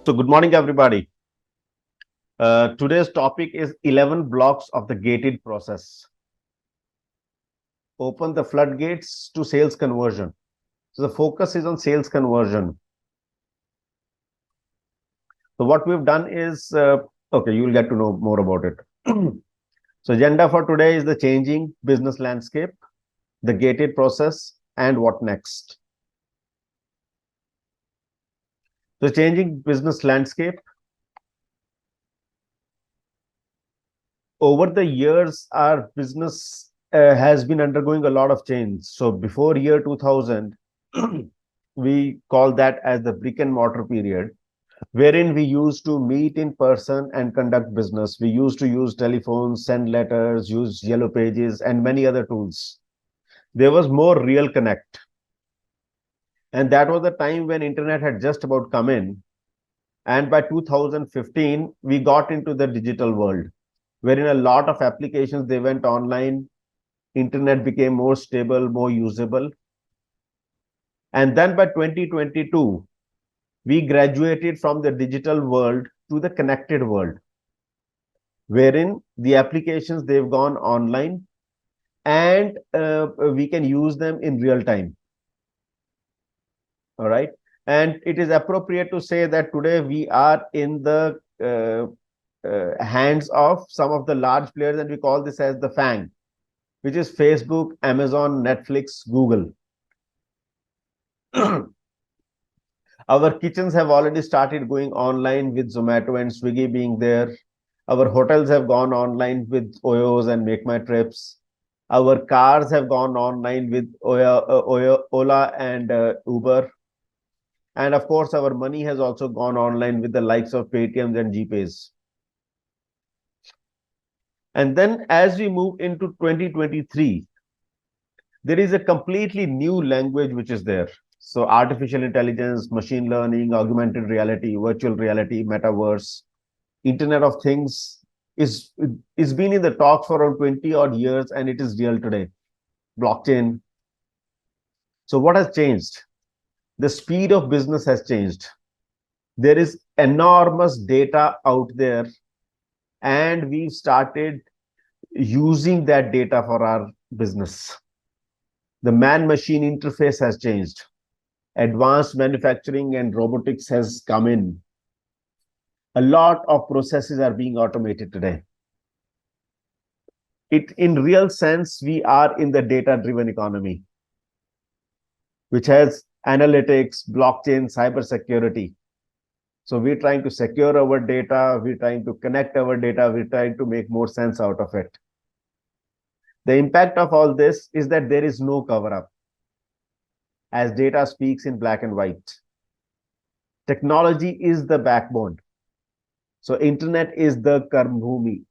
So good morning, everybody. Today's topic is 11 blocks of the gated process. Open the floodgates to sales conversion. So the focus is on sales conversion. So what we've done is, okay, you will get to know more about it. So agenda for today is the changing business landscape, the gated process, and what next. The changing business landscape. Over the years, our business has been undergoing a lot of change. So before year 2000, we call that as the brick and mortar period, wherein we used to meet in person and conduct business. We used to use telephones, send letters, use yellow pages, and many other tools. There was more real connect. And that was the time when internet had just about come in. And by 2015, we got into the digital world, wherein a lot of applications, they went online. Internet became more stable, more usable. And then by 2022, we graduated from the digital world to the connected world, wherein the applications, they've gone online and we can use them in real time. All right. And it is appropriate to say that today we are in the hands of some of the large players, and we call this as the FANG, which is Facebook, Amazon, Netflix, Google. Our kitchens have already started going online with Zomato and Swiggy being there. Our hotels have gone online with Oyos and Make My Trips. Our cars have gone online with Ola and Uber. And of course, our money has also gone online with the likes of Paytms and GPays. And then as we move into 2023, there is a completely new language which is there. So artificial intelligence, machine learning, augmented reality, virtual reality, metaverse, Internet of Things is been in the talks for around 20 odd years, and it is real today. Blockchain. So what has changed? The speed of business has changed. There is enormous data out there, and we've started using that data for our business. The man-machine interface has changed. Advanced manufacturing and robotics has come in. A lot of processes are being automated today. In real sense, we are in the data-driven economy, which has analytics, blockchain, cybersecurity. So we're trying to secure our data, we're trying to connect our data, we're trying to make more sense out of it. The impact of all this is that there is no cover-up, as data speaks in black and white. Technology is the backbone. So internet is the karmbhumi.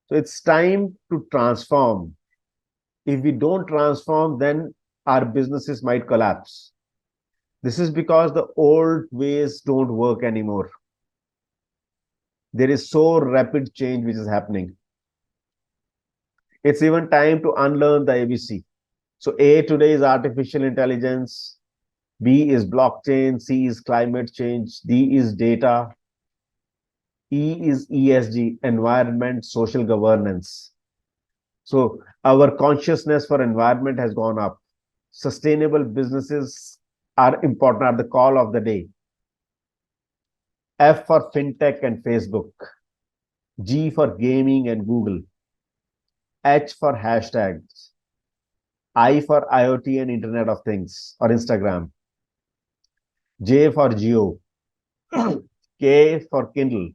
So it's time to transform. If we don't transform, then our businesses might collapse. This is because the old ways don't work anymore. There is so rapid change which is happening. It's even time to unlearn the ABC. So A today is artificial intelligence, B is blockchain, C is climate change, D is data, E is ESG, environment, social governance. So our consciousness for environment has gone up. Sustainable businesses are important, are the call of the day. F for fintech and Facebook, G for gaming and Google, H for hashtags, I for IoT and Internet of Things or Instagram, J for Geo, K for Kindle,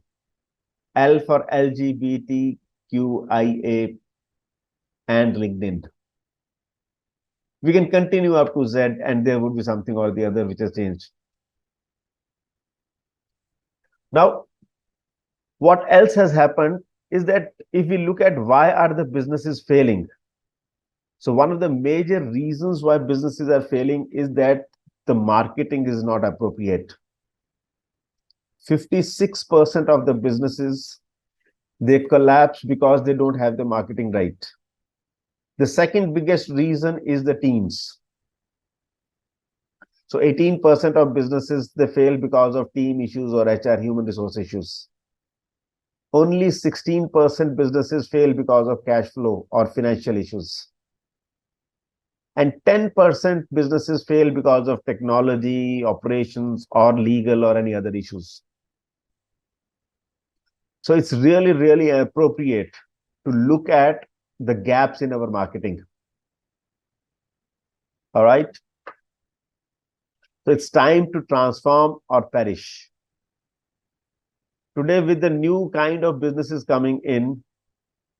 L for LGBTQIA and LinkedIn. We can continue up to Z, and there would be something or the other which has changed. Now, what else has happened is that if we look at why are the businesses failing, so one of the major reasons why businesses are failing is that the marketing is not appropriate. 56% of the businesses, they collapse because they don't have the marketing right. The second biggest reason is the teams. So 18% of businesses, they fail because of team issues or HR, human resource issues. Only 16% businesses fail because of cash flow or financial issues. And 10% businesses fail because of technology, operations, or legal or any other issues. So it's really, really appropriate to look at the gaps in our marketing. All right. So it's time to transform or perish. Today, with the new kind of businesses coming in,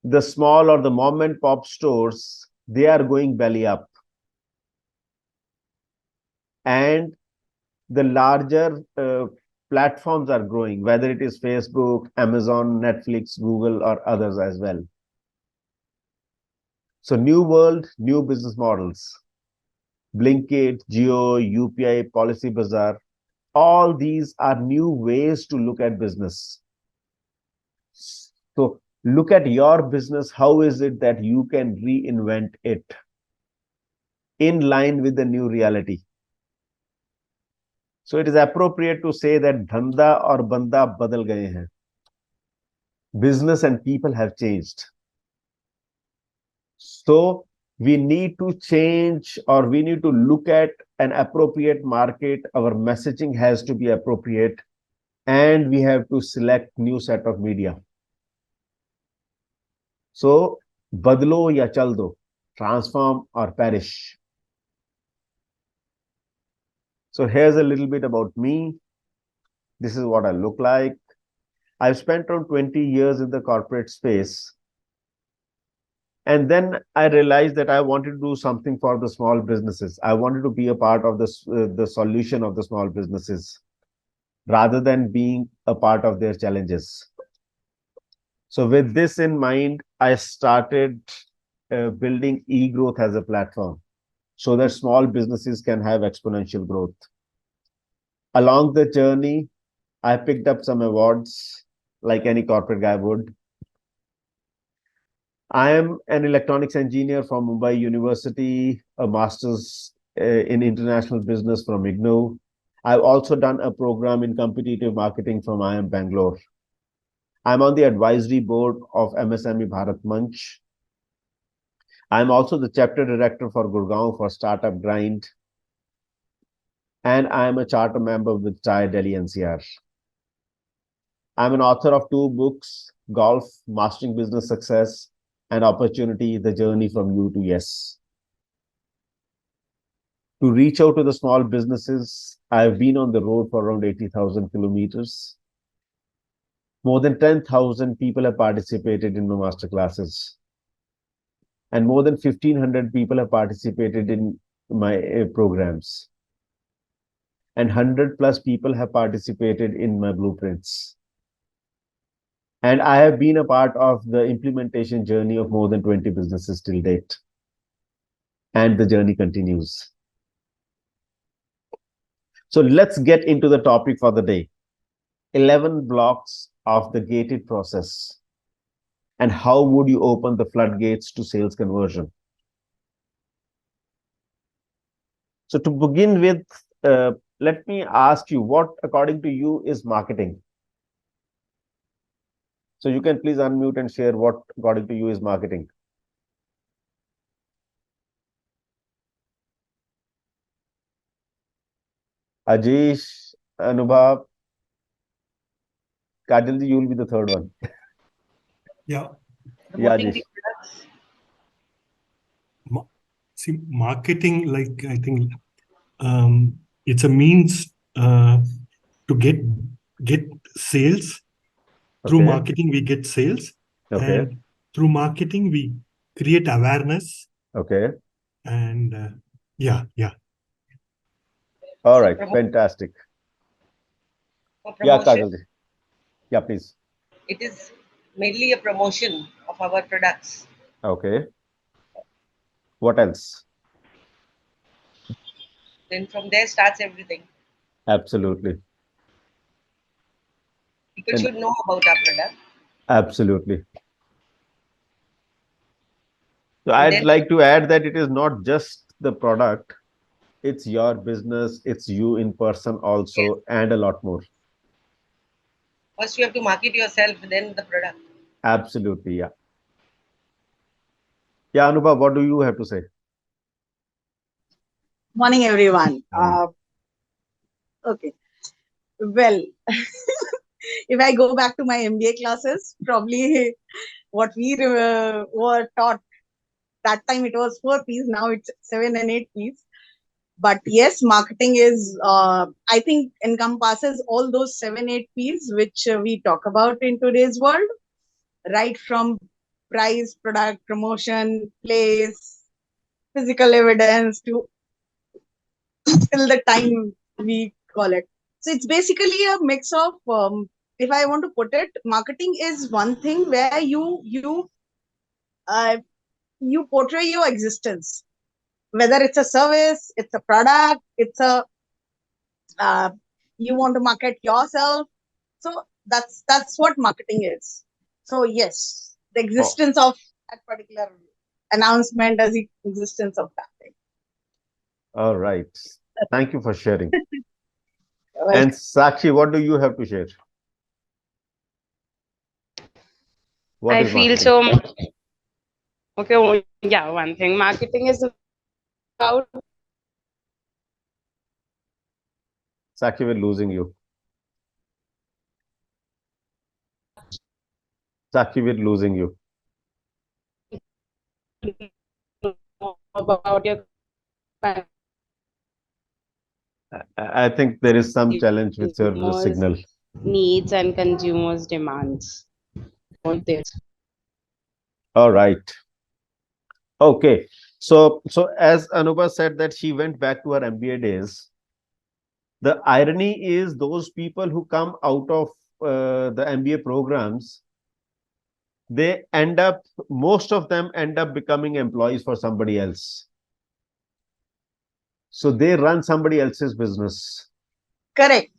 the small or the mom and pop stores, they are going belly up. And the larger platforms are growing, whether it is Facebook, Amazon, Netflix, Google, or others as well. So new world, new business models. Blinkit, Geo, UPI, Policy Bazaar, all these are new ways to look at business. So look at your business. How is it that you can reinvent it in line with the new reality? So it is appropriate to say that dhanda or banda badal gaye hain. Business and people have changed. So we need to change, or we need to look at an appropriate market. Our messaging has to be appropriate, and we have to select new set of media. So badlo ya chal do, transform or perish. So here's a little bit about me. This is what I look like. I've spent around 20 years in the corporate space. And then I realized that I wanted to do something for the small businesses. I wanted to be a part of this, the solution of the small businesses rather than being a part of their challenges. So with this in mind, I started building e-growth as a platform so that small businesses can have exponential growth. Along the journey, I picked up some awards like any corporate guy would. I am an electronics engineer from Mumbai University, a master's in international business from IGNOU. I've also done a program in competitive marketing from IIM Bangalore. I'm on the advisory board of MSME Bharat Manch. I'm also the chapter director for Gurgaon for Startup Grind. And I'm a charter member with TIE Delhi NCR. I'm an author of 2 books, Golf, Mastering Business Success, and Opportunity, The Journey from U to Yes. To reach out to the small businesses, I've been on the road for around 80,000 kilometers. More than 10,000 people have participated in my masterclasses. And more than 1,500 people have participated in my programs. And 100 plus people have participated in my blueprints. And I have been a part of the implementation journey of more than 20 businesses till date. And the journey continues. So let's get into the topic for the day. 11 blocks of the gated process. And how would you open the floodgates to sales conversion? So to begin with, let me ask you, what according to you is marketing? So you can please unmute and share what according to you is marketing. Ajish, Anubhav, Kajal, you will be the third one. Yeah. Yeah, Ajish. See, marketing, like I think it's a means to get sales. Through Okay. marketing, we get sales. Okay. And through marketing, we create awareness. Okay. And yeah. All right. Fantastic. Yeah, Kajal. Yeah, please. It is mainly a promotion of our products. Okay. What else? Then from there starts everything. Absolutely. People And should know about our product. absolutely. So And I'd then like to add that it is not just the product, It's your business, it's you in person Yes. also, and a lot more. First, you have to market yourself, then the product. Absolutely, yeah. Yeah, Anubhav, what do you have to say? Morning, everyone. Morning. Okay. Well, if I go back to my MBA classes, probably what we were taught that time, it was 4 P's. Now it's 7 and 8 P's. But yes, marketing is, I think, encompasses all those 7, 8 P's which we talk about in today's world, right from price, product, promotion, place, physical evidence to till the time we call it. So it's basically a mix of, if I want to put it, marketing is one thing where uh, you portray your existence, whether it's a service, it's a product, it's a uh, you want to market yourself. So that's what marketing is. So yes, the Oh, existence of that particular announcement as the existence of that thing. all right. Thank you for sharing. Well, And Sakshi, what do you have to share? What I is feel marketing? so. Okay, yeah, one thing. Marketing is about Sakshi, we're losing you. Sakshi, we're losing you. about your I think there is some challenge with your consumers' signal. needs and consumers' demands. All right. Okay. So as Anuba said that she went back to her MBA days, the irony is those people who come out of the MBA programs, most of them end up becoming employees for somebody else. So they run somebody else's business. correct.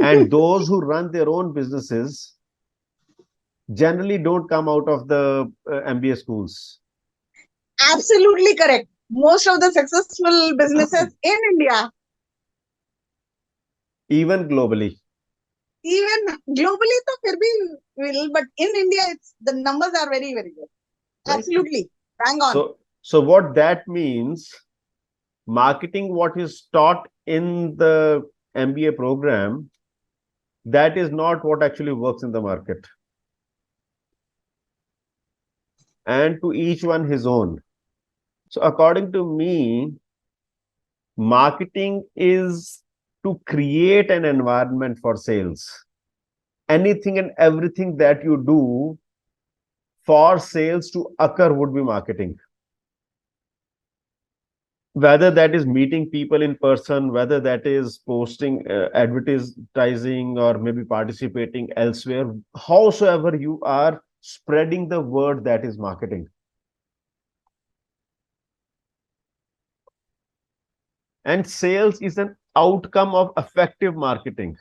And those who run their own businesses generally don't come out of the MBA schools. Absolutely correct. Most of the successful businesses in India, Even globally. even globally, तो फिर भी will, but in India, it's the numbers are very, very good. Right? Absolutely, bang on. So what that means, marketing, what is taught in the MBA program, that is not what actually works in the market. And to each one his own. So according to me, marketing is to create an environment for sales. Anything and everything that you do for sales to occur would be marketing. Whether that is meeting people in person, whether that is posting advertising, or maybe participating elsewhere, howsoever you are spreading the word, that is marketing. And sales is an outcome of effective marketing.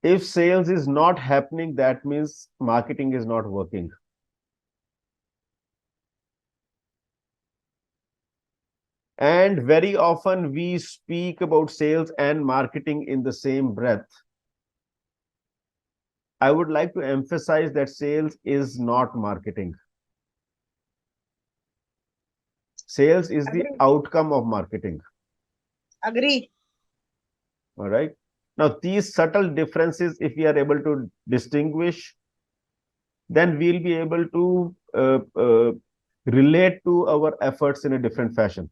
If sales is not happening, that means marketing is not working. And very often we speak about sales and marketing in the same breath. I would like to emphasize that sales is not marketing. Sales is the Agree. outcome of marketing. Agree. All right. Now, these subtle differences, if we are able to distinguish, then we'll be able to relate to our efforts in a different fashion.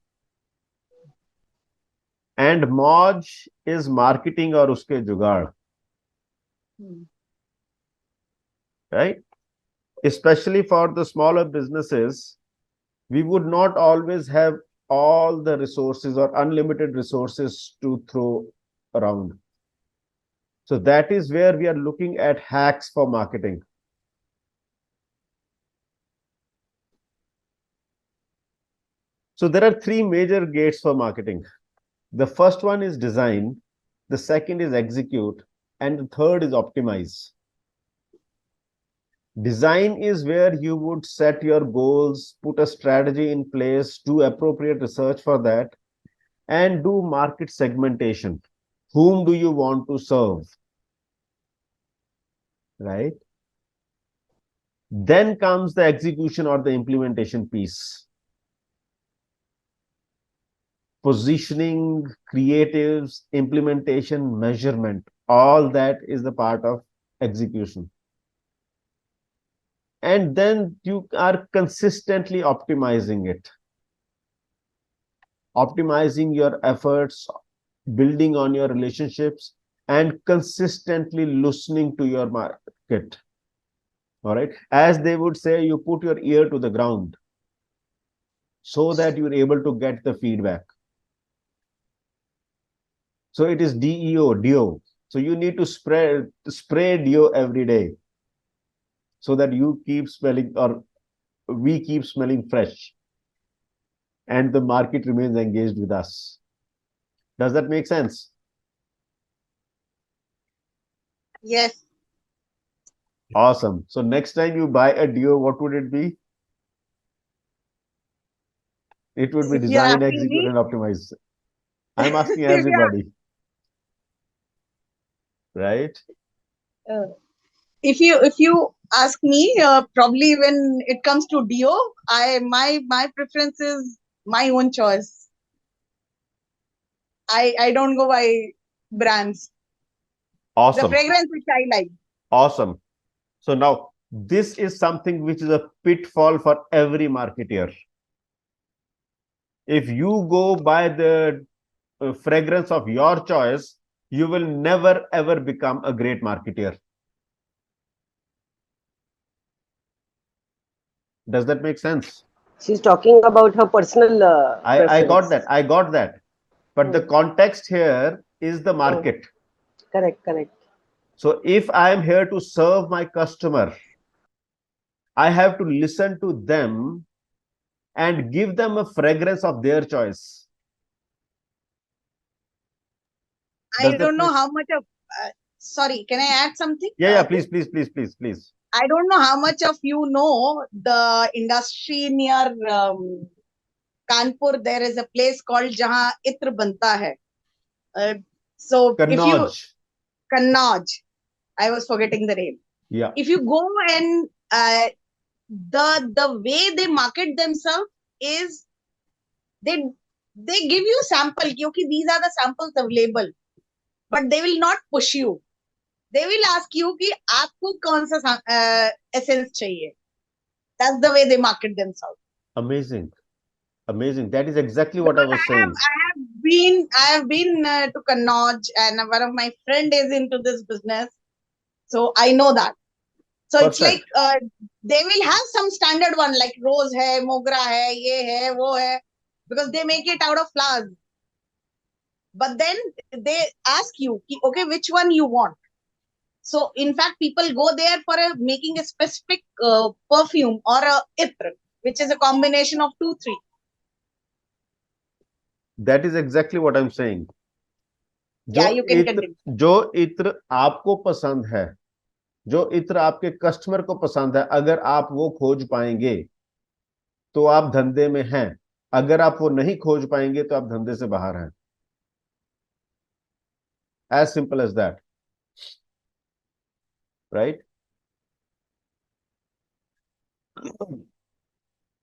And Moj is marketing or uske jugaad, right? Especially for the smaller businesses, we would not always have all the resources or unlimited resources to throw around. So that is where we are looking at hacks for marketing. So there are three major gates for marketing. The first one is design, the second is execute, and the third is optimize. Design is where you would set your goals, put a strategy in place, do appropriate research for that, and do market segmentation. Whom do you want to serve? Right? Then comes the execution or the implementation piece. Positioning, creatives, implementation, measurement, all that is the part of execution. And then you are consistently optimizing it. Optimizing your efforts, building on your relationships, and consistently listening to your market. All right. As they would say, you put your ear to the ground so that you're able to get the feedback. So it is DEO. So you need to spray DEO every day so that you keep smelling, or we keep smelling fresh, and the market remains engaged with us. Does that make sense? Yes. Awesome. So next time you buy a DEO, what would it be? It would be If you're design, asking execute, me, and optimize. I'm asking if you're, everybody, right? if you ask me, probably when it comes to Dio, my preference is my own choice. I don't go by brands. The Awesome. fragrance which I like. Awesome. So now this is something which is a pitfall for every marketer. If you go by the fragrance of your choice, you will never ever become a great marketer. Does that make sense? She's talking about her personal I got preference. that. I got that. But the context here is the market. Correct, correct. So if I am here to serve my customer, I have to listen to them and give them a fragrance of their choice. I don't know how much of. Sorry, can I add something? Yeah, please. I don't know how much of you know the industry near Kanpur. There is a place called Jahan Itr Banta Hai. So if you Kannauj, I was forgetting the name. Yeah. If you go and the way they market themselves is they give you sample, because these are the samples available, but they will not push you. They will ask you कि आपको कौन सा essence चाहिए. That's the way they market themselves. Amazing. That is exactly what I was saying. I have been to Kannauj, and one of my friend is into this business, so I know that. So Perfect. It's like they will have some standard one like rose hai, mogra hai, ye hai, wo hai, because they make it out of flowers. But then they ask you, okay, which one you want. So in fact, people go there for making a specific perfume or a itr, which is a combination of 2, 3. That is exactly what I'm saying. Yeah, you can continue. जो इत्र आपको पसंद है, जो इत्र आपके customer को पसंद है, अगर आप वो खोज पाएंगे तो आप धंधे में हैं. अगर आप वो नहीं खोज पाएंगे तो आप धंधे से बाहर हैं. As simple as that. Right?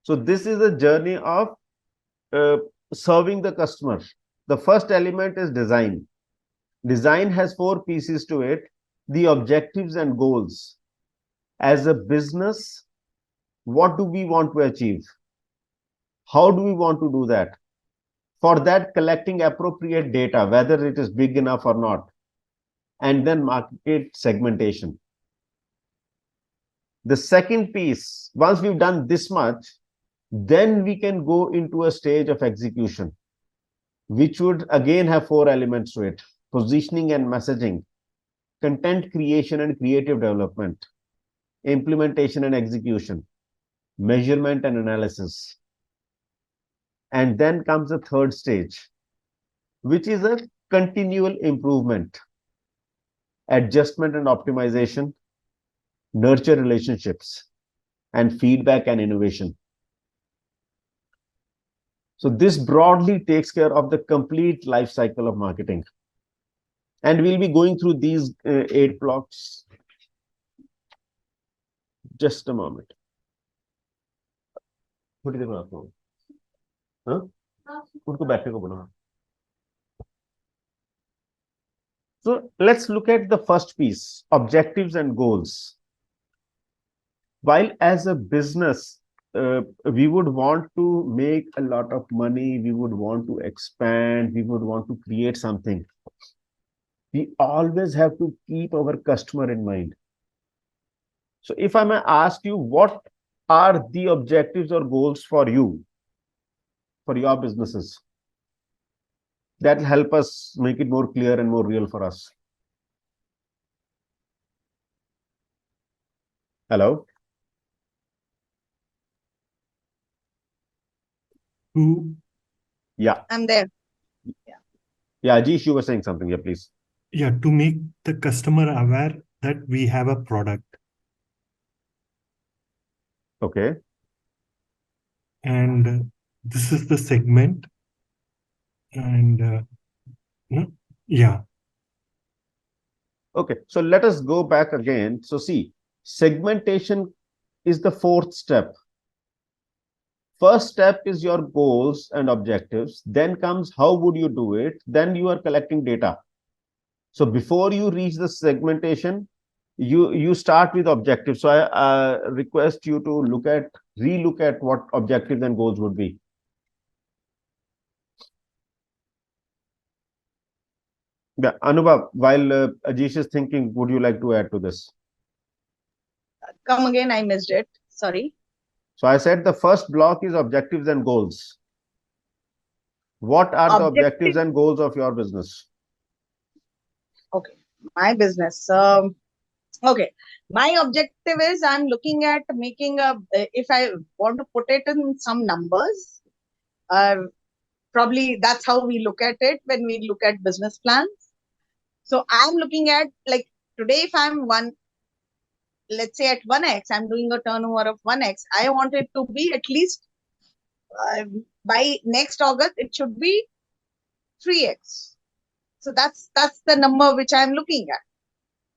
So this is the journey of serving the customer. The first element is design. Design has 4 pieces to it: the objectives and goals. As a business, what do we want to achieve? How do we want to do that? For that, collecting appropriate data, whether it is big enough or not, and then market segmentation. The second piece, once we've done this much, then we can go into a stage of execution, which would again have 4 elements to it: positioning and messaging, content creation and creative development, implementation and execution, measurement and analysis. And then comes the third stage, which is a continual improvement, adjustment and optimization, nurture relationships, and feedback and innovation. So this broadly takes care of the complete life cycle of marketing. And we'll be going through these 8 blocks. Just a moment. What is it? Huh? So let's look at the first piece, objectives and goals. While as a business, we would want to make a lot of money, we would want to expand, we would want to create something. We always have to keep our customer in mind. So if I may ask you, what are the objectives or goals for you, for your businesses? That will help us make it more clear and more real for us. Hello? To, Yeah. I'm there. Yeah, Ajish, you were saying something. Yeah, please. yeah, to make the customer aware that we have a product. Okay. And this is the segment. And yeah. Okay. So let us go back again. So see, segmentation is the fourth step. First step is your goals and objectives. Then comes how would you do it? Then you are collecting data. So before you reach the segmentation, you start with objectives. So I request you to relook at what objectives and goals would be. Yeah, Anubhav, while Ajish is thinking, would you like to add to this? Come again, I missed it. Sorry. So I said the first block is objectives and goals. What are the objectives and goals of your business? Okay, my business. Okay, my objective is I'm looking at making if I want to put it in some numbers, probably that's how we look at it when we look at business plans. So I'm looking at, like, today, if I'm let's say at 1x, I'm doing a turnover of 1x. I want it to be at least by next August, it should be 3x. So that's the number which I'm looking at.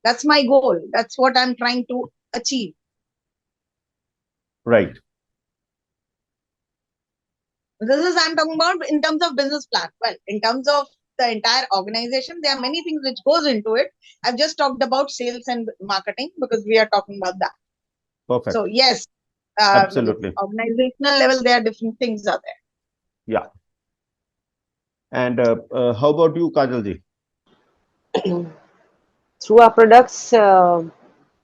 That's my goal. That's what I'm trying to achieve. Right. This is I'm talking about in terms of business plan. Well, in terms of the entire organization, there are many things which goes into it. I've just talked about sales and marketing because we are talking about that. Perfect. So yes, Absolutely. organizational level, there are different things are there. Yeah. And how about you, Kajalji? Through our products, my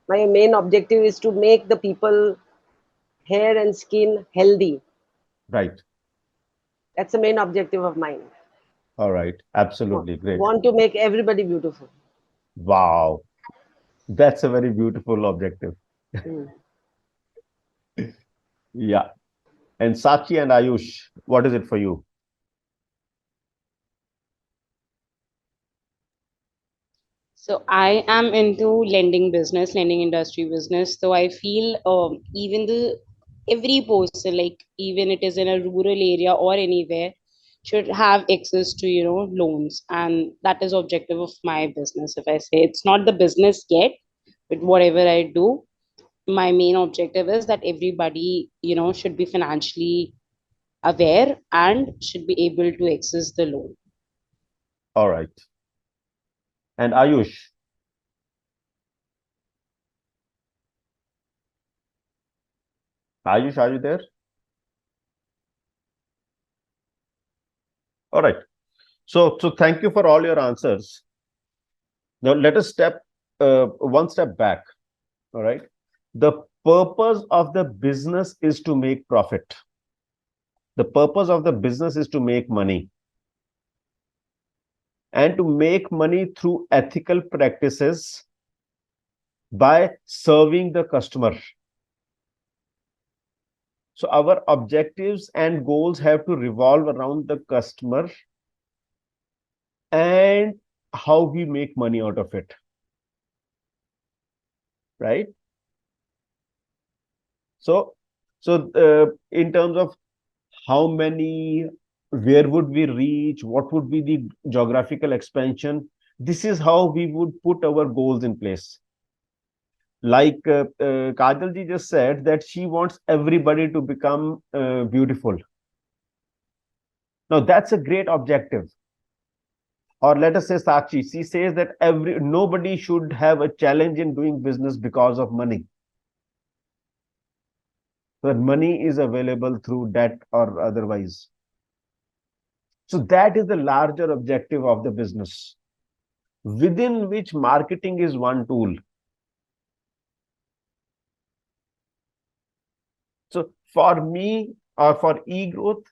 main objective is to make the people hair and skin healthy. Right. That's the main objective of mine. All right. Absolutely. Great. Want to make everybody beautiful. Wow. That's a very beautiful objective. Yeah. And Sachi and Ayush, what is it for you? So I am into lending business, lending industry business. So I feel even the every person, like even it is in a rural area or anywhere, should have access to loans, and that is objective of my business. If I say it's not the business yet, but whatever I do, my main objective is that everybody should be financially aware and should be able to access the loan. All right. And Ayush? Ayush, are you there? All right. So thank you for all your answers. Now let us step one step back. All right. The purpose of the business is to make profit. The purpose of the business is to make money. And to make money through ethical practices by serving the customer. So our objectives and goals have to revolve around the customer and how we make money out of it. Right? So in terms of how many where would we reach, what would be the geographical expansion. This is how we would put our goals in place. Like Kajal ji just said that she wants everybody to become beautiful. Now that's a great objective. Or let us say Sakshi, she says that nobody should have a challenge in doing business because of money. So money is available through debt or otherwise. So that is the larger objective of the business, within which marketing is one tool. So for me or for eGrowth,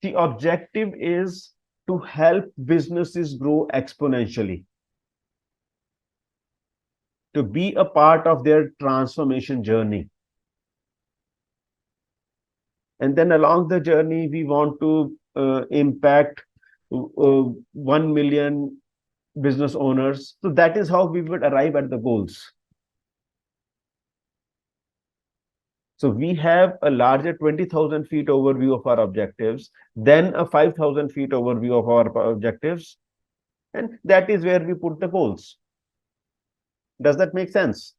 the objective is to help businesses grow exponentially, to be a part of their transformation journey. And then along the journey, we want to impact 1 million business owners. So that is how we would arrive at the goals. So we have a larger 20,000 feet overview of our objectives, then a 5,000 feet overview of our objectives, and that is where we put the goals. Does that make sense?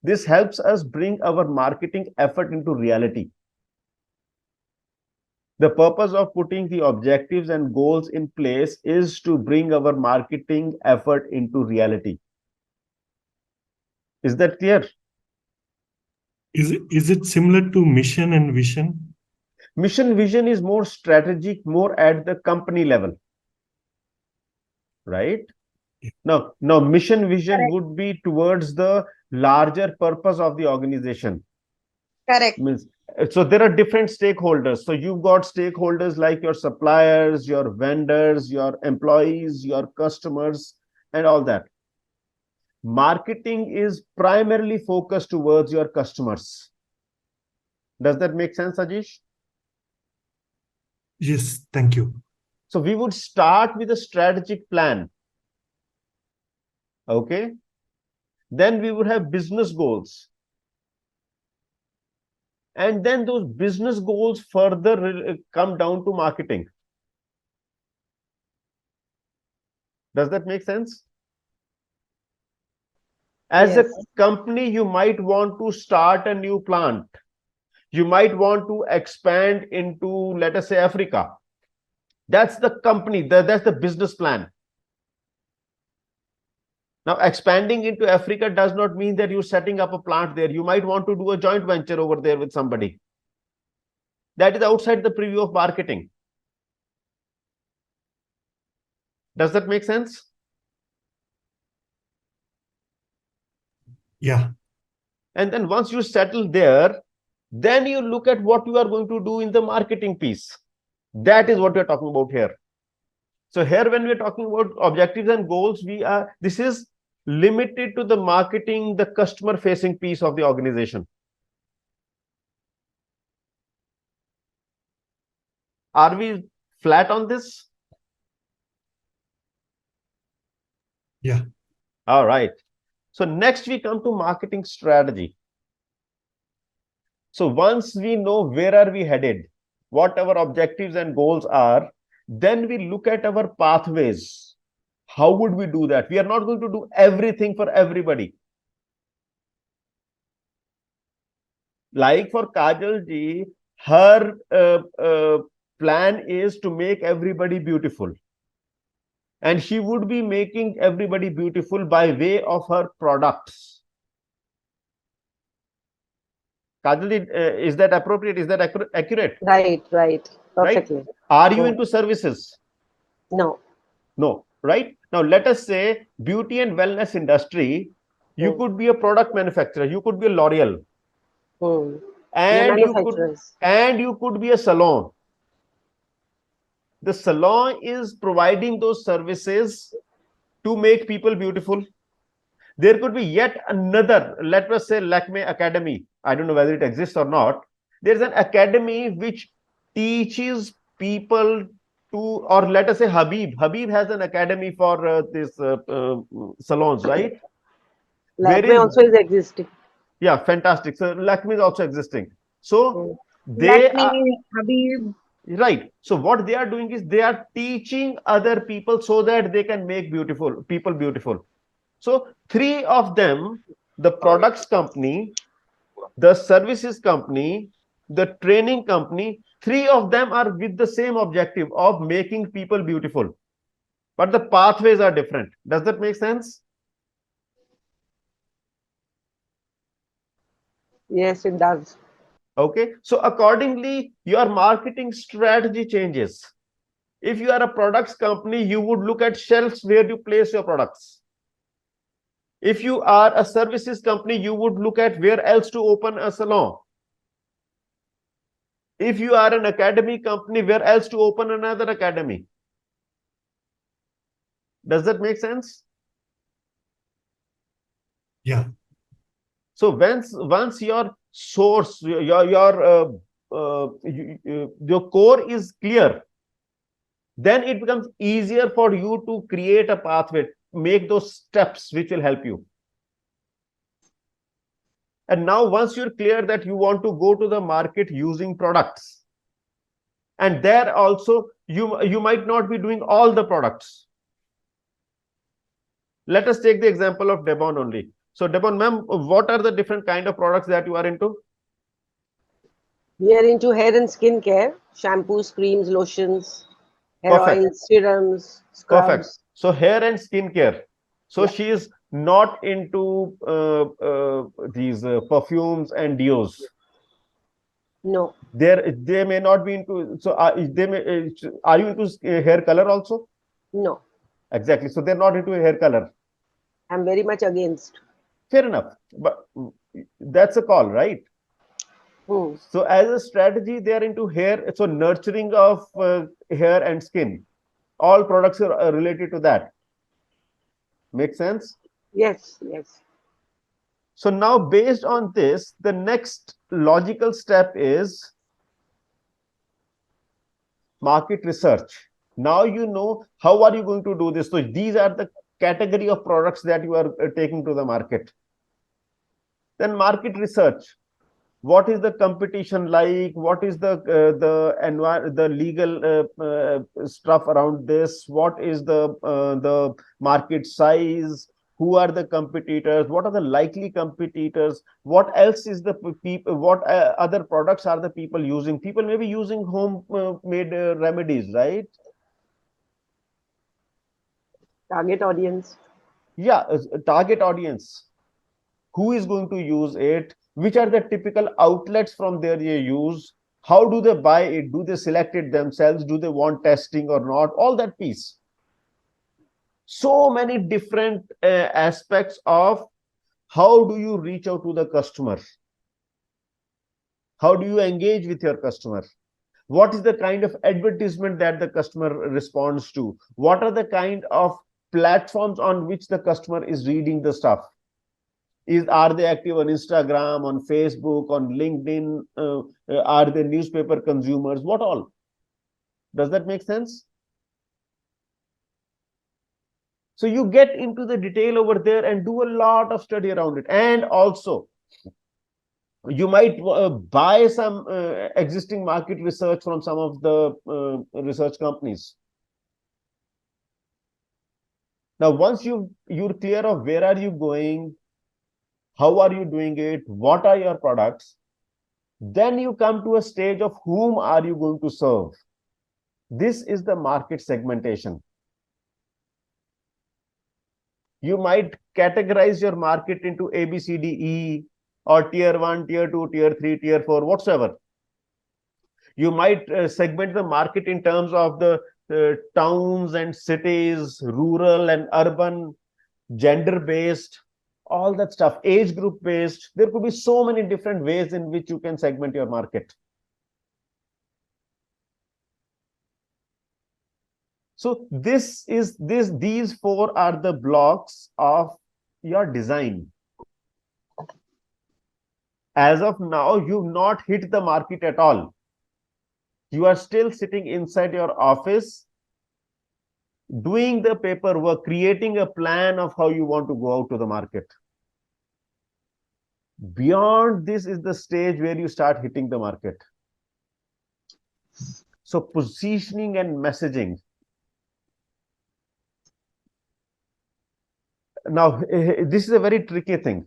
This helps us bring our marketing effort into reality. The purpose of putting the objectives and goals in place is to bring our marketing effort into reality. Is that clear? Is it similar to mission and vision? Mission vision is more strategic, more at the company level, right? Now mission vision Correct. would be towards the larger purpose of the organization. Correct. So there are different stakeholders. So you've got stakeholders like your suppliers, your vendors, your employees, your customers, and all that. Marketing is primarily focused towards your customers. Does that make sense, Ajish? Yes, thank you. So we would start with a strategic plan. Okay. Then we would have business goals. And then those business goals further come down to marketing. Does that make sense? As Yes. a company, you might want to start a new plant. You might want to expand into, let us say, Africa. That's the company, that's the business plan. Now, expanding into Africa does not mean that you're setting up a plant there. You might want to do a joint venture over there with somebody. That is outside the preview of marketing. Does that make sense? Yeah. And then once you settle there, then you look at what you are going to do in the marketing piece. That is what we're talking about here. So here, when we're talking about objectives and goals, this is limited to the marketing, the customer facing piece of the organization. Are we flat on this? Yeah. All right. So next we come to marketing strategy. So once we know where are we headed, what our objectives and goals are, then we look at our pathways. How would we do that? We are not going to do everything for everybody. Like for Kajal ji, her plan is to make everybody beautiful. And she would be making everybody beautiful by way of her products. Kajal ji, is that appropriate? Is that accurate? Right. Perfectly. Right? Are you into services? No. No, right? Now, let us say beauty and wellness industry, you could be a product manufacturer, you could be a L'Oreal, and you could be a salon. The salon is providing those services to make people beautiful. There could be yet another, let us say Lakme Academy. I don't know whether it exists or not. There's an academy which teaches people to, or let us say Habib. Habib has an academy for this salons, right? Lakme also is existing. Yeah, fantastic. So Lakme is also existing. So they Lakme, Habib, Right. So what they are doing is they are teaching other people so that they can make people beautiful. So three of them, the products company, the services company, the training company, three of them are with the same objective of making people beautiful. But the pathways are different. Does that make sense? Yes, it does. Okay. So accordingly, your marketing strategy changes. If you are a products company, you would look at shelves where you place your products. If you are a services company, you would look at where else to open a salon. If you are an academy company, where else to open another academy. Does that make sense? Yeah. So once your source, your core is clear, then it becomes easier for you to create a pathway, make those steps which will help you. And now once you're clear that you want to go to the market using products, and there also you might not be doing all the products. Let us take the example of Devon only. So Devon ma'am, what are the different kind of products that you are into? We are into hair and skin care, shampoos, creams, lotions, hair Perfect. oils, serums, Perfect. scrubs. So hair and skin care. So Yeah. she is not into these perfumes and deos. No, They may not be into. So are you into hair color also? no. Exactly. So they're not into hair color. I'm very much against. Fair enough. But that's a call, right? Hmm. So as a strategy, they are into hair. So nurturing of hair and skin. All products are related to that. Make sense? Yes, yes. So now based on this, the next logical step is market research. Now you know how are you going to do this. So these are the category of products that you are taking to the market. Then market research. What is the competition like? What is the legal stuff around this? What is the market size? Who are the competitors? What are the likely competitors? What else is the people? What other products are the people using? People may be using home made remedies, right? Target audience. Yeah, target audience. Who is going to use it, which are the typical outlets from there they use, how do they buy it, do they select it themselves, do they want testing or not, all that piece. So many different aspects of how do you reach out to the customer, how do you engage with your customer, what is the kind of advertisement that the customer responds to, what are the kind of platforms on which the customer is reading the stuff. Are they active on Instagram, on Facebook, on LinkedIn? Are they newspaper consumers? What all? Does that make sense? So you get into the detail over there and do a lot of study around it. And also, you might buy some existing market research from some of the research companies. Now, once you're clear of where are you going, how are you doing it, what are your products, then you come to a stage of whom are you going to serve. This is the market segmentation. You might categorize your market into A, B, C, D, E, or tier 1, tier 2, tier 3, tier 4, whatsoever. You might segment the market in terms of the towns and cities, rural and urban, gender based, all that stuff, age group based. There could be so many different ways in which you can segment your market. So these four are the blocks of your design. As of now, you've not hit the market at all. You are still sitting inside your office, doing the paperwork, creating a plan of how you want to go out to the market. Beyond this is the stage where you start hitting the market. So positioning and messaging. Now, this is a very tricky thing.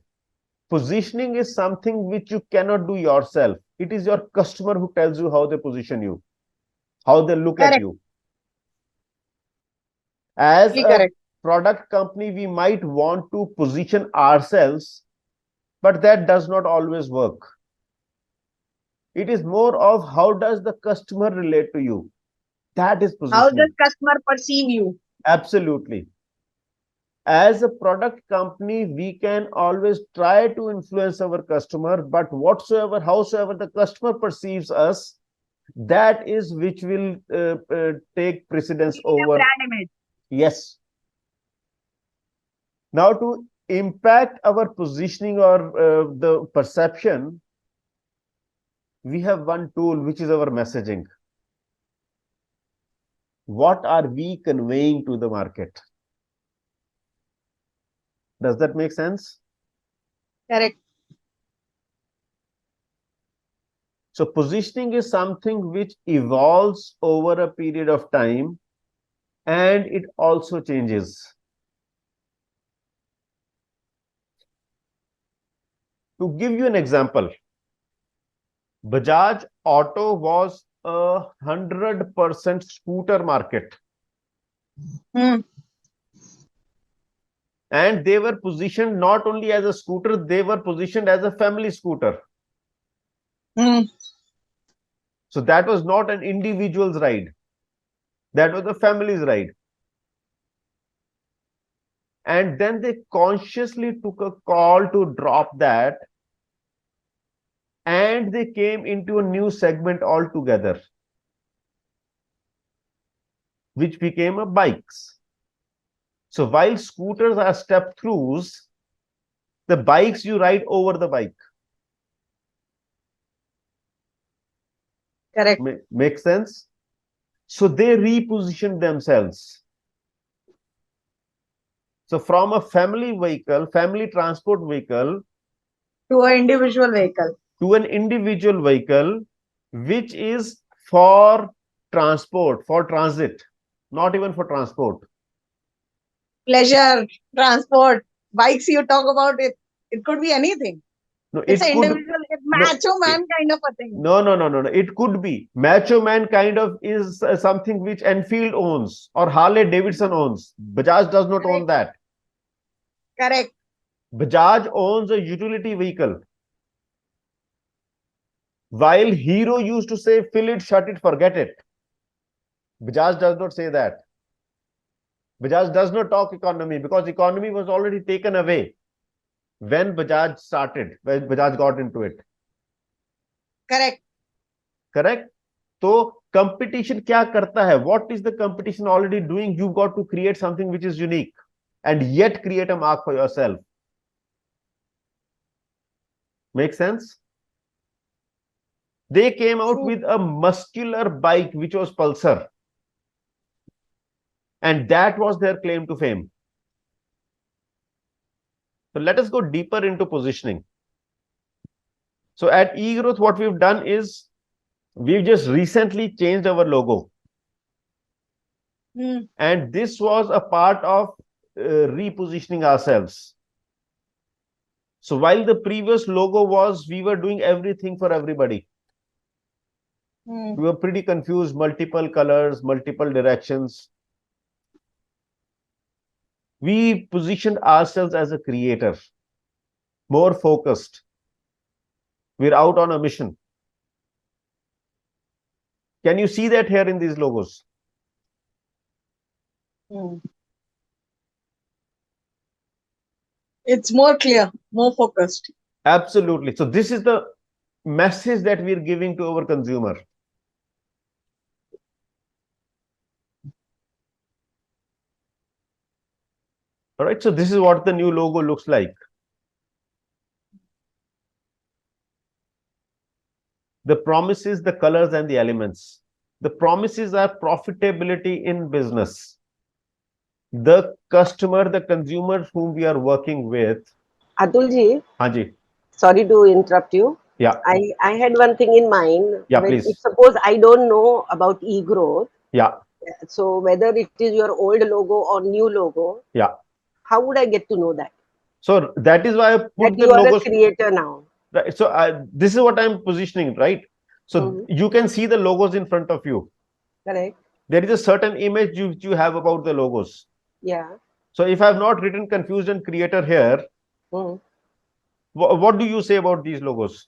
Positioning is something which you cannot do yourself. It is your customer who tells you how they position you, how they look at Correct. you. As a Correct. product company, we might want to position ourselves, but that does not always work. It is more of how does the customer relate to you. That is How does positioning. customer perceive you? Absolutely. As a product company, we can always try to influence our customer, but howsoever the customer perceives us, that is which will take precedence Create a over. brand image. Yes. Now, to impact our positioning or the perception, we have one tool, which is our messaging. What are we conveying to the market? Does that make sense? Correct. So positioning is something which evolves over a period of time, and it also changes. To give you an example, Bajaj Auto was a 100% scooter market, Hmm. and they were positioned not only as a scooter, they were positioned as a family scooter. Hmm. So that was not an individual's ride, that was a family's ride. And then they consciously took a call to drop that, and they came into a new segment altogether, which became a bikes. So while scooters are step throughs, the bikes you ride over the bike. Correct. Makes sense? So they repositioned themselves. So from a family vehicle, family transport vehicle, To an individual vehicle. to an individual vehicle, which is for transport, for transit, not even for transport. Pleasure, transport, bikes you talk about it. It could be anything. No, It's it an could individual, no, macho man kind of a thing. no. It could be. Macho Man kind of is something which Enfield owns or Harley Davidson owns. Bajaj does not own that. Correct. Bajaj owns a utility vehicle. While Hero used to say, fill it, shut it, forget it. Bajaj does not say that. Bajaj does not talk economy because economy was already taken away when Bajaj started, when Bajaj got into it. Correct. Correct? तो competition क्या करता है? What is the competition already doing? You've got to create something which is unique and yet create a mark for yourself. Make sense? They came out with a muscular bike which was Pulsar, and that was their claim to fame. So let us go deeper into positioning. So at eGrowth, what we've done is we've just recently changed our logo. And this was a part of repositioning ourselves. So while the previous logo was, we were doing everything for everybody. We were pretty confused, multiple colors, multiple directions. We positioned ourselves as a creator, more focused. We're out on a mission. Can you see that here in these logos? It's more clear, more focused. Absolutely. So this is the message that we're giving to our consumer. All right. So this is what the new logo looks like. The promises, the colors, and the elements. The promises are profitability in business. The customer, the consumer whom we are working with. Atul ji, Haan ji. sorry to interrupt you. Yeah. I had one thing in mind. Yeah, When, if please. suppose I don't know about e-growth, Yeah. so whether it is your old logo or new logo, Yeah. how would I get to know that? So that is why I That put the you are a logos. creator now. Right. So this is what I'm positioning, right? So Mhm. you can see the logos in front of you. Correct. There is a certain image you have about the logos. Yeah. So if I have not written confusion creator here, Mhm. what do you say about these logos?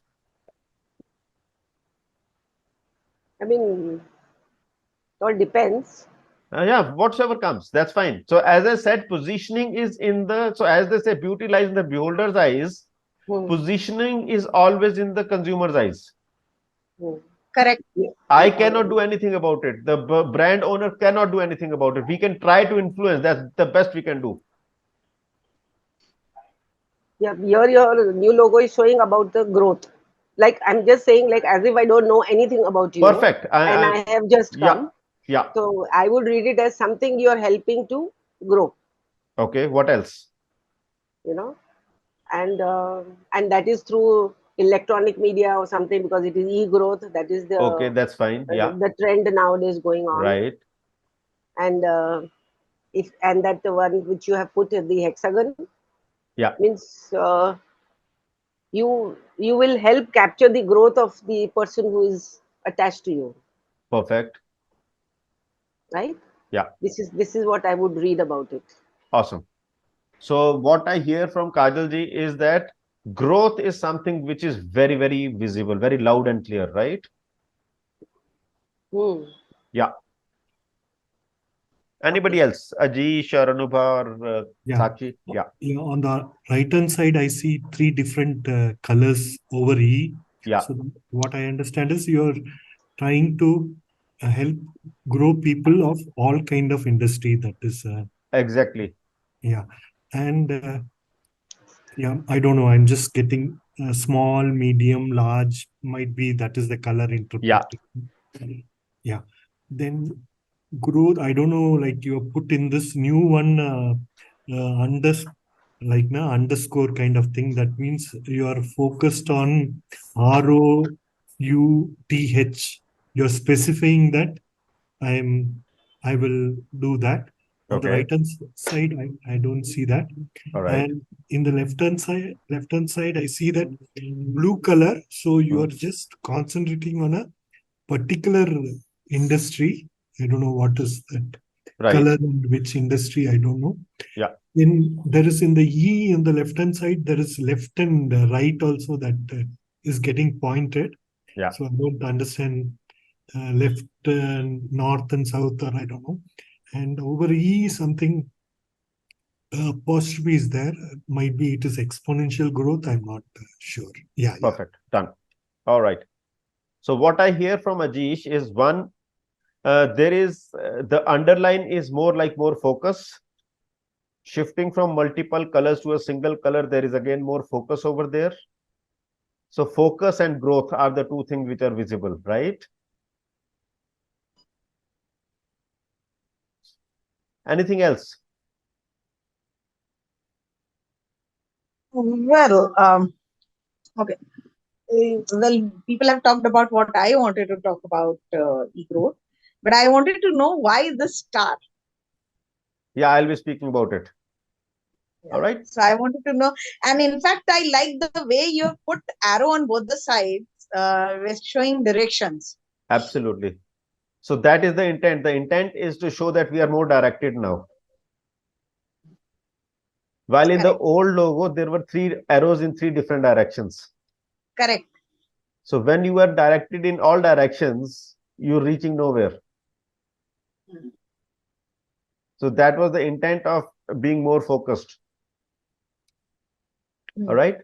I mean, it all depends. Yeah, whatsoever comes, that's fine. So as I said, positioning is in the, so as they say, beauty lies in the beholder's eyes. Mhm. Positioning is always in the consumer's eyes. Mhm. Correct. I cannot do anything about it. The brand owner cannot do anything about it. We can try to influence. That's the best we can do. Yeah, your new logo is showing about the growth. Like I'm just saying, like as if I don't know anything about you, Perfect. and I have just Yeah, come. yeah. So I would read it as something you are helping to grow. Okay. What else? You know, and that is through electronic media or something because it is e-growth. That is Okay, that's fine. Yeah. the trend nowadays going on, Right. and if and that the one which you have put in the hexagon Yeah. means you will help capture the growth of the person who is attached to you, Perfect. right? Yeah. This is what I would read about it. Awesome. So what I hear from Kajal ji is that growth is something which is very, very visible, very loud and clear, right? Hmm. Yeah. Anybody else? Ajish or Anubha or Yeah. Sakshi? Yeah. Yeah, on the right hand side, I see three different colors over E. Yeah. So what I understand is you're trying to help grow people of all kind of industry. That is, Exactly. yeah, and yeah, I don't know. I'm just getting small, medium, large. Might be that is the color Yeah. interpretation. Yeah. Then growth. I don't know. Like you have put in this new one. Under like na underscore kind of thing. That means you are focused on ROUTH. You're specifying that I will do that. On the Okay. right hand side, I don't see that. All right. And in the left hand side, I see that blue color. So you are just concentrating on a particular industry. I don't know what is that Right. color and which industry. I don't know. Yeah. There is in the E on the left hand side, there is left and right also that is getting pointed. Yeah. So I don't understand left and north and south, or I don't know. And over E, something apostrophe is there. Might be it is exponential growth. I'm not sure. Yeah, yeah. Perfect. Done. All right. So what I hear from Ajish is one, there is the underline is more like more focus. Shifting from multiple colors to a single color, there is again more focus over there. So focus and growth are the two things which are visible, right? Anything else? Well, okay. Well, people have talked about what I wanted to talk about e-growth, but I wanted to know why the star. Yeah, I'll be speaking about it. Yeah. All right. So I wanted to know, and in fact, I like the way you have put arrow on both the sides, with showing directions. Absolutely. So that is the intent. The intent is to show that we are more directed now. While in the Correct. old logo, there were three arrows in three different directions. Correct. So when you are directed in all directions, you're reaching nowhere. Hmm. So that was the intent of being more focused. All Hmm. right.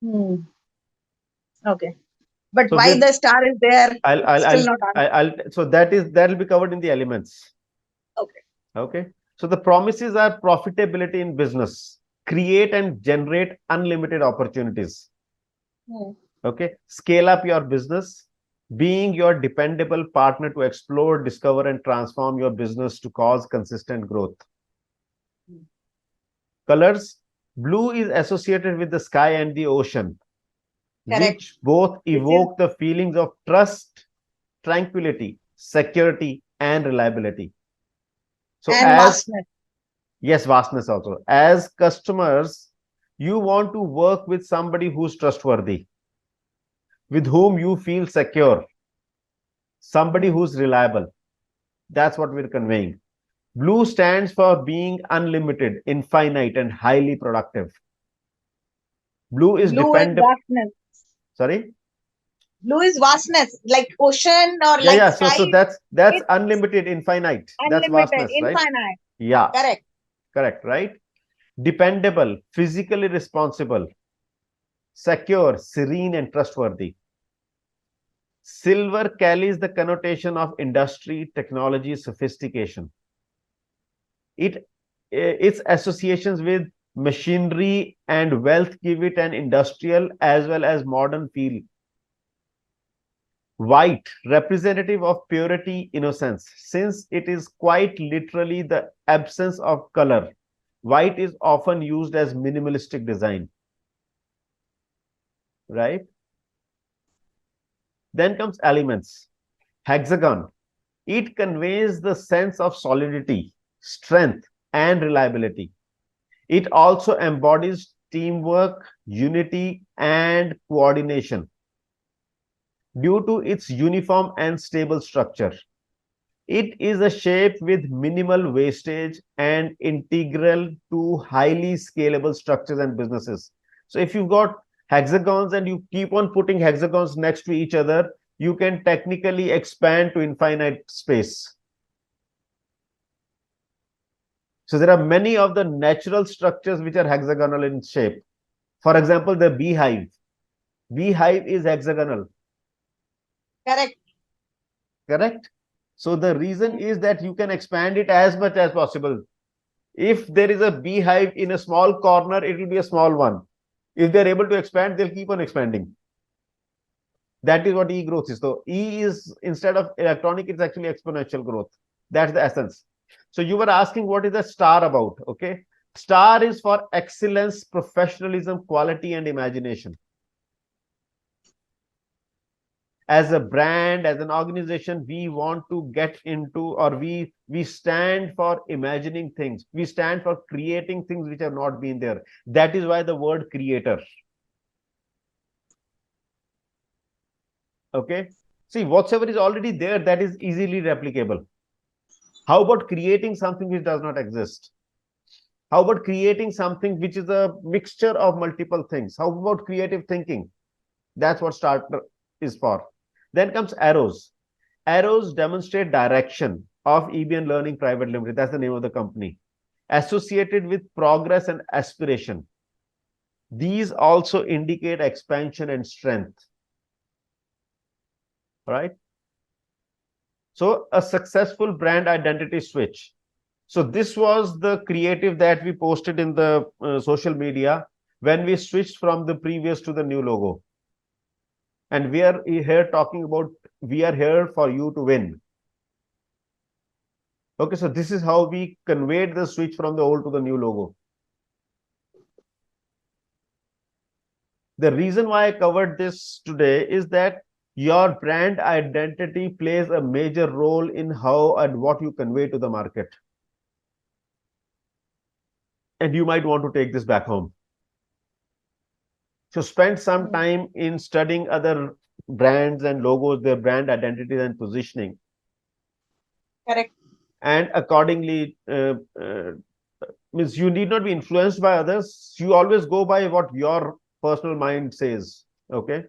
Hmm. Okay. But So why with the star is there? Still not I'll so that'll be covered in the elements. okay. Okay. So the promises are profitability in business, create and generate unlimited opportunities. Hmm. Okay. Scale up your business, being your dependable partner to explore, discover, and transform your business to cause consistent growth. Colors, blue is associated with the sky and the ocean. Correct. which both Which is evoke the feelings of trust, tranquility, security, and reliability. So and vastness. yes, vastness also. As customers, you want to work with somebody who's trustworthy, with whom you feel secure, somebody who's reliable. That's what we're conveying. Blue stands for being unlimited, infinite, and highly productive. Blue is Blue is dependent. vastness. Sorry. Blue is vastness, like ocean or Yeah, like yeah. sky. So that's It's unlimited, infinite. That's unlimited, vastness, right? infinite. Yeah, Correct. correct, right? Dependable, physically responsible, secure, serene, and trustworthy. Silver carries the connotation of industry, technology, sophistication. Its associations with machinery and wealth give it an industrial as well as modern feel. White, representative of purity, innocence. Since it is quite literally the absence of color, white is often used as minimalistic design. Right? Then comes elements. Hexagon. It conveys the sense of solidity, strength, and reliability. It also embodies teamwork, unity, and coordination due to its uniform and stable structure. It is a shape with minimal wastage and integral to highly scalable structures and businesses. So if you've got hexagons and you keep on putting hexagons next to each other, you can technically expand to infinite space. So there are many of the natural structures which are hexagonal in shape. For example, the beehive. Beehive is hexagonal. Correct. Correct? So the reason is that you can expand it as much as possible. If there is a beehive in a small corner, it will be a small one. If they're able to expand, they'll keep on expanding. That is what E growth is. So E is, instead of electronic, it's actually exponential growth. That's the essence. So you were asking what is a star about, okay? Star is for excellence, professionalism, quality, and imagination. As a brand, as an organization, we want to get into, or we stand for imagining things. We stand for creating things which have not been there. That is why the word creator. Okay. See, whatsoever is already there, that is easily replicable. How about creating something which does not exist? How about creating something which is a mixture of multiple things? How about creative thinking? That's what starter is for. Then comes arrows. Arrows demonstrate direction of EBN Learning Private Limited. That's the name of the company. Associated with progress and aspiration. These also indicate expansion and strength. Right? So a successful brand identity switch. So this was the creative that we posted in the social media when we switched from the previous to the new logo. And we are here talking about, we are here for you to win. Okay, so this is how we conveyed the switch from the old to the new logo. The reason why I covered this today is that your brand identity plays a major role in how and what you convey to the market. And you might want to take this back home. So spend some time in studying other brands and logos, their brand identities and positioning. Correct. And accordingly, means you need not be influenced by others. You always go by what your personal mind says. Okay.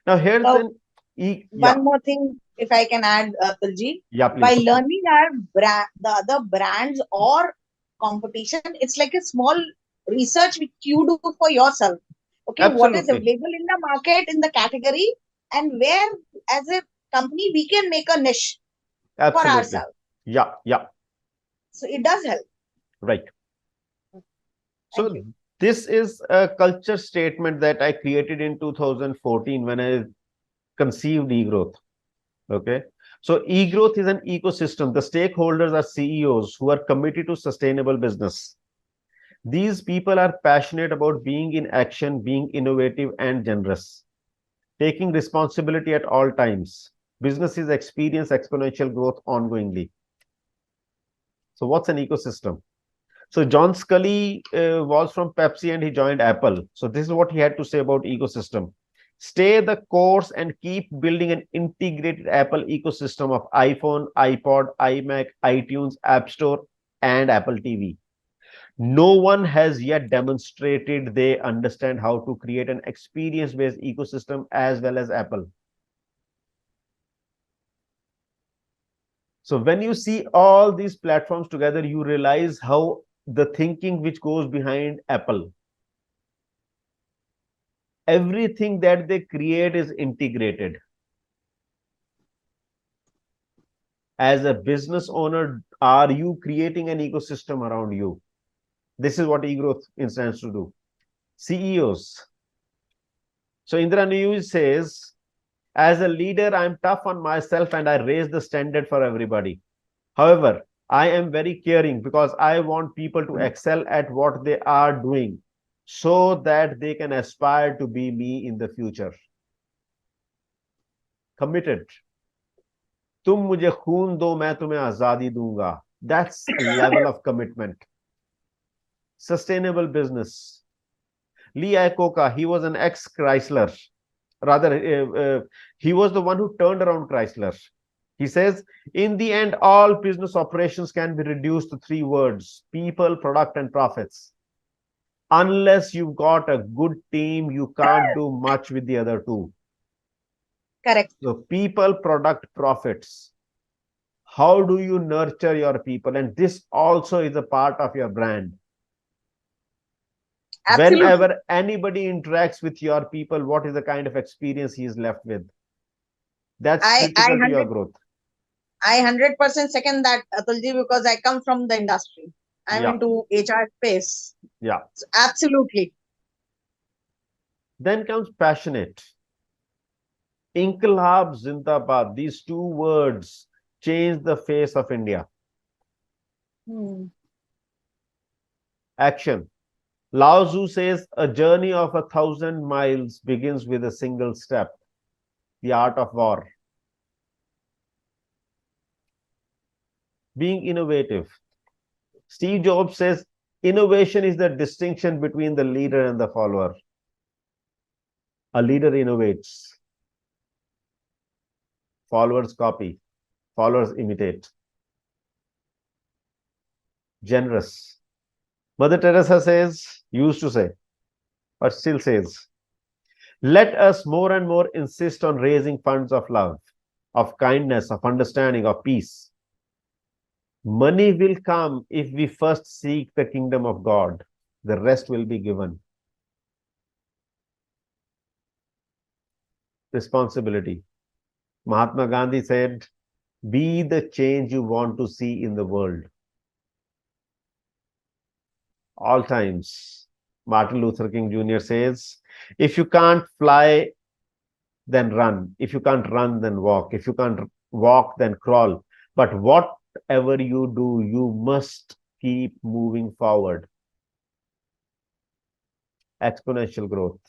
Now here's So, yeah. one more thing, if I can add, Atulji. Yeah, By please. learning our brand, the other brands or competition, it's like a small research which you do for yourself. Okay, what is Absolutely. available in the market in the category, and where as a company we can make a niche for Absolutely. ourselves. Yeah, yeah. So it does help. Right. Thank So you. this is a culture statement that I created in 2014 when I conceived eGrowth. Okay. So eGrowth is an ecosystem. The stakeholders are CEOs who are committed to sustainable business. These people are passionate about being in action, being innovative and generous, taking responsibility at all times. Businesses experience exponential growth ongoingly. So, what's an ecosystem? So, John Scully was from Pepsi and he joined Apple. So, this is what he had to say about ecosystem. Stay the course and keep building an integrated Apple ecosystem of iPhone, iPod, iMac, iTunes, App Store, and Apple TV. No one has yet demonstrated they understand how to create an experience based ecosystem as well as Apple. So when you see all these platforms together, you realize how the thinking which goes behind Apple. Everything that they create is integrated. As a business owner, are you creating an ecosystem around you? This is what eGrowth stands to do. CEOs. So Indra News says, as a leader, I'm tough on myself and I raise the standard for everybody. However, I am very caring because I want people to excel at what they are doing so that they can aspire to be me in the future. Committed. तुम मुझे खून दो मैं तुम्हें आजादी दूंगा. That's a level of commitment. Sustainable business. Lee Iacocca, he was an ex-Chrysler. Rather, he was the one who turned around Chrysler. He says, in the end, all business operations can be reduced to three words: people, product, and profits. Unless you've got a good team, you can't do much with the other two. Correct. So people, product, profits. How do you nurture your people? And this also is a part of your brand. Absolutely. Whenever anybody interacts with your people, what is the kind of experience he is left with? That's critical to your growth. I 100% second that, Atulji, because I come from the industry. I'm into HR space. Yeah. So absolutely. Then comes passionate. Inqilab Zindabad. These two words change the face of India. Action. Lao Tzu says a journey of 1,000 miles begins with a single step. The art of war. Being innovative. Steve Jobs says innovation is the distinction between the leader and the follower. A leader innovates. Followers copy. Followers imitate. Generous. Mother Teresa says, used to say, but still says, let us more and more insist on raising funds of love, of kindness, of understanding, of peace. Money will come if we first seek the kingdom of God. The rest will be given. Responsibility. Mahatma Gandhi said, be the change you want to see in the world. All times. Martin Luther King Jr. says, if you can't fly, then run. If you can't run, then walk. If you can't walk, then crawl. But whatever you do, you must keep moving forward. Exponential growth.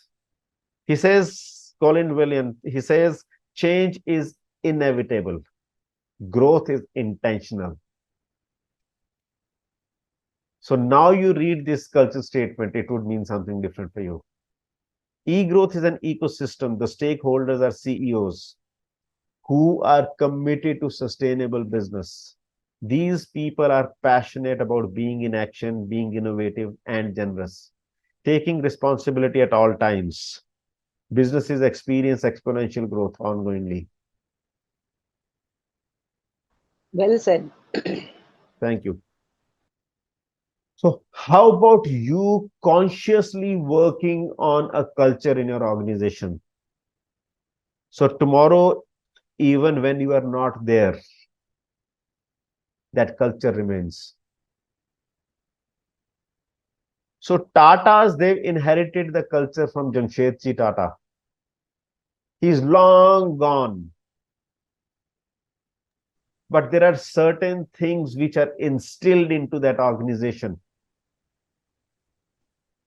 He says, Colin Williams, he says, change is inevitable. Growth is intentional. So now you read this culture statement, it would mean something different for you. E-growth is an ecosystem. The stakeholders are CEOs who are committed to sustainable business. These people are passionate about being in action, being innovative and generous, taking responsibility at all times. Businesses experience exponential growth ongoingly. Well said. Thank you. So how about you consciously working on a culture in your organization? So tomorrow, even when you are not there, that culture remains. So Tatas, they've inherited the culture from Jamshedji Tata. He's long gone. But there are certain things which are instilled into that organization.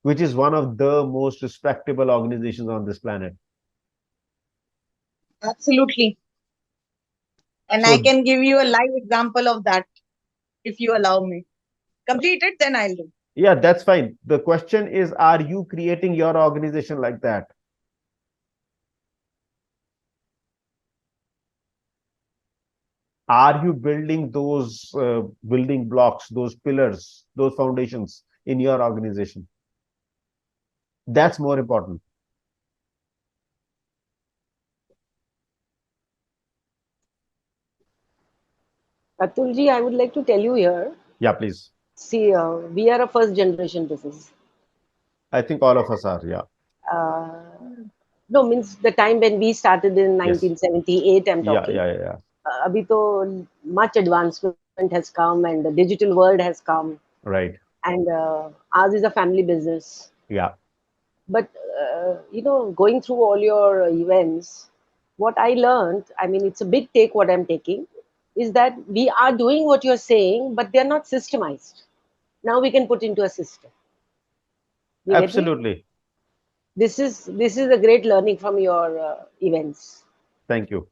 which is one of the most respectable organizations on this planet. Absolutely. And I So, can give you a live example of that if you allow me. Complete it, then I'll do. yeah, that's fine. The question is, are you creating your organization like that? Are you building those building blocks, those pillars, those foundations in your organization? That's more important. Atulji, I would like to tell you here. Yeah, please. See, we are a first generation business. I think all of us are. Yeah. Uh, no, means the time when we started in Yes. 1978, I'm Yeah. talking. Yeah. Yeah. Yeah. Abhi to much advancement has come and the digital world has come. Right. And ours is a family business. Yeah. But, going through all your events, what I learned, I mean, it's a big take what I'm taking, is that we are doing what you're saying, but they're not systemized. Now we can put into a system. You get me? Absolutely. This is a great learning from your events, Thank you.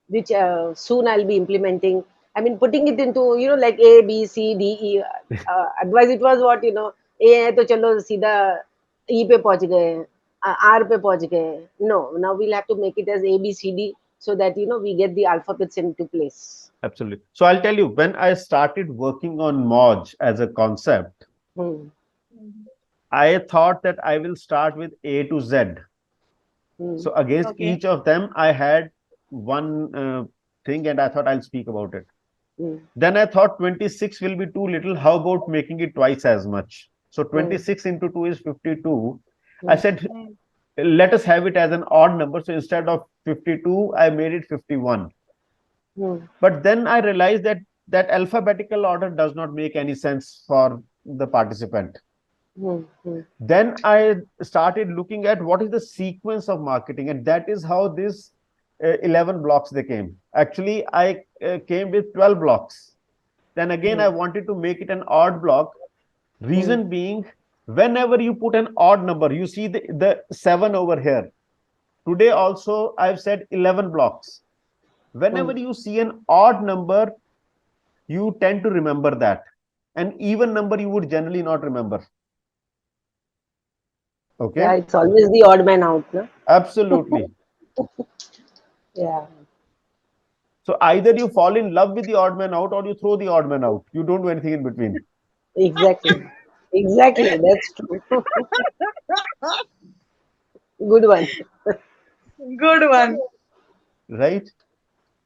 which soon I'll be implementing. I mean, putting it into like A, B, C, D, E. Otherwise, it was what A है तो चलो सीधा E पे पहुंच गए, R पे पहुंच गए. No, now we'll have to make it as A, B, C, D so that we get the alphabets into place. Absolutely. So I'll tell you, when I started working on Moj as a concept, Hmm. I thought that I will start with A to Z. Hmm. So against Okay. each of them, I had one thing, and I thought I'll speak about it. Hmm. Then I thought 26 will be too little. How about making it twice as much? So 26 into 2 is 52. I said, let us have it as an odd number. So instead of 52, I made it 51. Hmm. But then I realized that that alphabetical order does not make any sense for the participant. Hmm. Hmm. Then I started looking at what is the sequence of marketing, and that is how this 11 blocks they came. Actually, I came with 12 blocks. Then again, I wanted to make it an odd block. Reason being, whenever you put an odd number, you see the 7 over here. Today also, I've said 11 blocks. Whenever you see an odd number, you tend to remember that. An even number, you would generally not remember. Okay? Yeah, it's always the odd man out, no? Absolutely. Yeah. So either you fall in love with the odd man out or you throw the odd man out. You don't do anything in between. Exactly. Exactly. That's true. Good one. Good one. Right?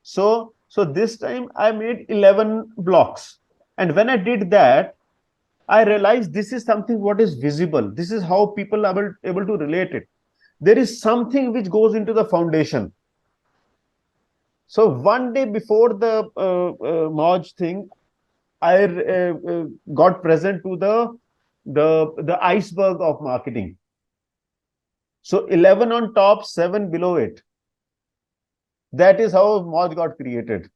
So this time I made 11 blocks. And when I did that, I realized this is something what is visible. This is how people are able to relate it. There is something which goes into the foundation. So one day before the Moj thing, I got present to the iceberg of marketing. So 11 on top, 7 below it. That is how Moj got created.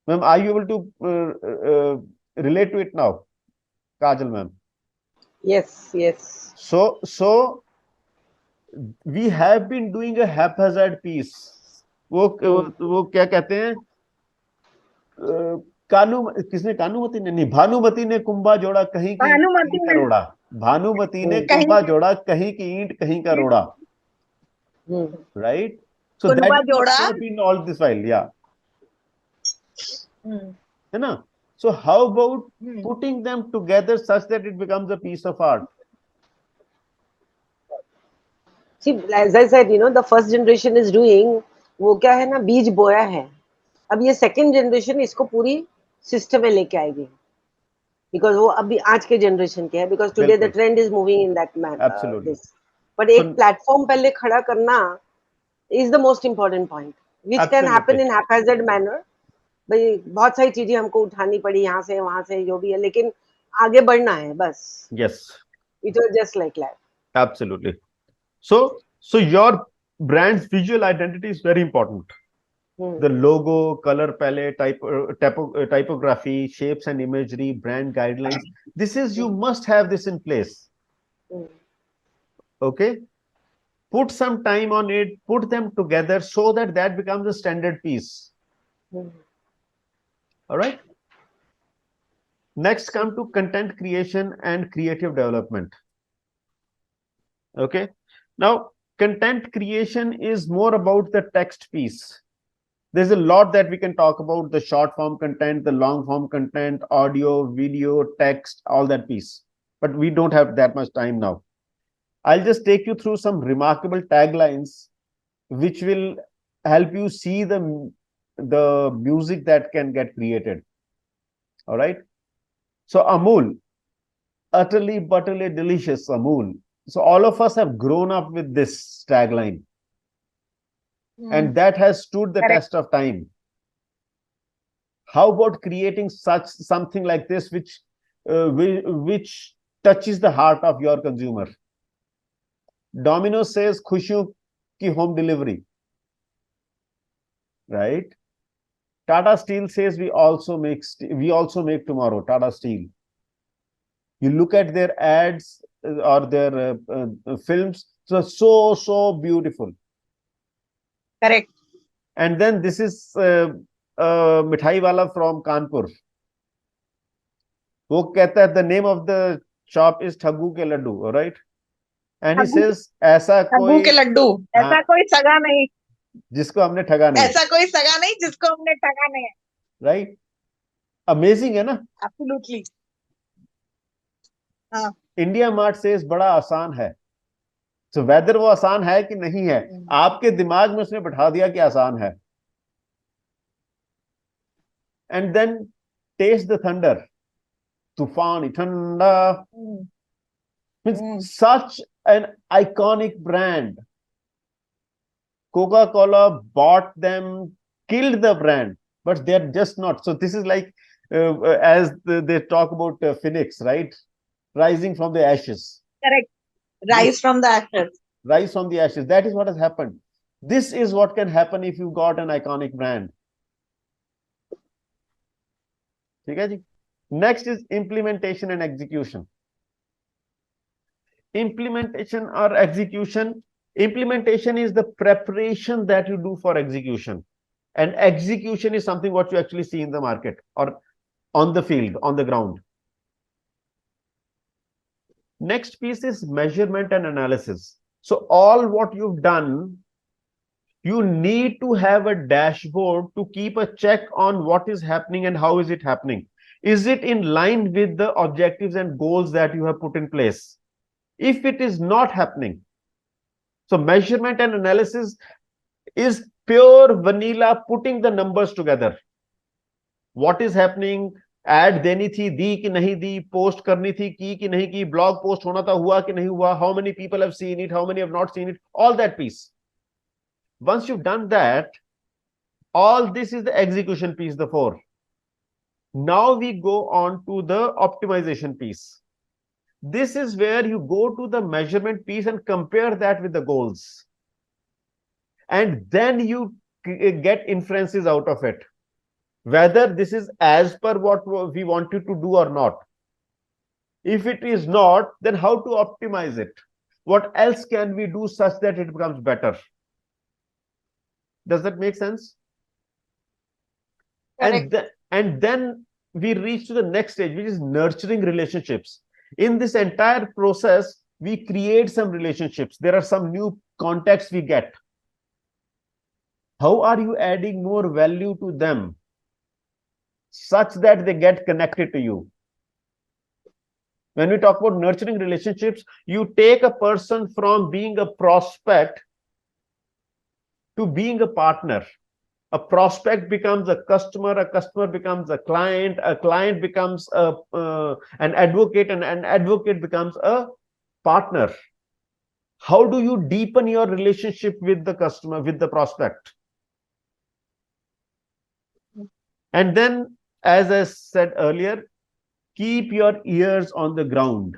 Ma'am, are you able to relate to it now, Kajal ma'am? Yes, yes. So we have been doing a haphazard piece. वो क्या कहते हैं, कानू किसने कानूमती ने नहीं, भानुमति ने कुंभा जोड़ा कहीं की भानुमति कहीं का ने रोड़ा. भानुमति ने कहीं कुंभा जोड़ा कहीं की ईंट कहीं का रोड़ा. Right? So that कुनबा is what जोड़ा. we have been all this while. Yeah. Hmm. है ना? So how about putting them together such that it becomes a piece of art? See, as I said, the first generation is doing वो क्या है ना बीज बोया है. अब ये सेकंड जनरेशन इसको पूरी सिस्टम में लेके आएगी. Because वो अभी आज के जनरेशन के है. Because today the बिल्कुल. trend is moving in that manner. Absolutely. This. But एक प्लेटफॉर्म पहले खड़ा करना is the most important point, which can happen Absolutely. in haphazard manner. भाई बहुत सारी चीजें हमको उठानी पड़ी यहाँ से वहां से जो भी है, लेकिन आगे बढ़ना है बस. Yes. It was just like that. Absolutely. So your brand's visual identity is very important. The logo, color palette, typography, shapes and imagery, brand guidelines. This is, you must have this in place. Okay. Put some time on it, put them together so that that becomes a standard piece. All right. Next, come to content creation and creative development. Okay. Now, content creation is more about the text piece. There's a lot that we can talk about: the short form content, the long form content, audio, video, text, all that piece. But we don't have that much time now. I'll just take you through some remarkable taglines which will help you see the music that can get created. All right. So Amul, utterly butterly delicious Amul. So all of us have grown up with this tagline, and that has stood the Correct. test of time. How about creating such something like this, which touches the heart of your consumer? Domino's says "Khushiyon ki home delivery," right? Tata Steel says we also make tomorrow. Tata Steel. You look at their ads or their films, so beautiful. Correct. And then this is Mithai Wala from Kanpur. वो कहता है, the name of the shop is Thaggu ke laddu, all right? And he says, ऐसा ठगू के कोई लड्डू, ऐसा कोई सगा नहीं, जिसको हमने ठगा नहीं, ऐसा कोई सगा नहीं जिसको हमने ठगा नहीं. right? Amazing है ना? Absolutely. हाँ. India Mart says बड़ा आसान है. So whether वो आसान है कि नहीं है, आपके दिमाग में उसने बैठा दिया कि आसान है. And then taste the thunder. Tufan Thanda. Means such an iconic brand. Coca-Cola bought them, killed the brand, but they're just not. So this is like, as they talk about Phoenix, right? Rising from the ashes. Correct. Rise from the ashes. Rise from the ashes. That is what has happened. This is what can happen if you got an iconic brand. Okay? Next is implementation and execution. Implementation or execution. Implementation is the preparation that you do for execution. And execution is something what you actually see in the market or on the field, on the ground. Next piece is measurement and analysis. So all what you've done, you need to have a dashboard to keep a check on what is happening and how is it happening. Is it in line with the objectives and goals that you have put in place? If it is not happening, so measurement and analysis is pure vanilla putting the numbers together. What is happening? Ad देनी थी, दी कि नहीं दी, post करनी थी, की कि नहीं की, blog post होना था, हुआ कि नहीं हुआ, how many people have seen it, how many have not seen it, all that piece. Once you've done that, all this is the execution piece, the 4. Now we go on to the optimization piece. This is where you go to the measurement piece and compare that with the goals. And then you get inferences out of it, whether this is as per what we want you to do or not. If it is not, then how to optimize it? What else can we do such that it becomes better? Does that make sense? And then we reach to the next stage, which is nurturing relationships. In this entire process, we create some relationships. There are some new contacts we get. How are you adding more value to them such that they get connected to you? When we talk about nurturing relationships, you take a person from being a prospect to being a partner. A prospect becomes a customer becomes a client becomes an advocate, and an advocate becomes a partner. How do you deepen your relationship with the customer, with the prospect? And then, as I said earlier, keep your ears on the ground.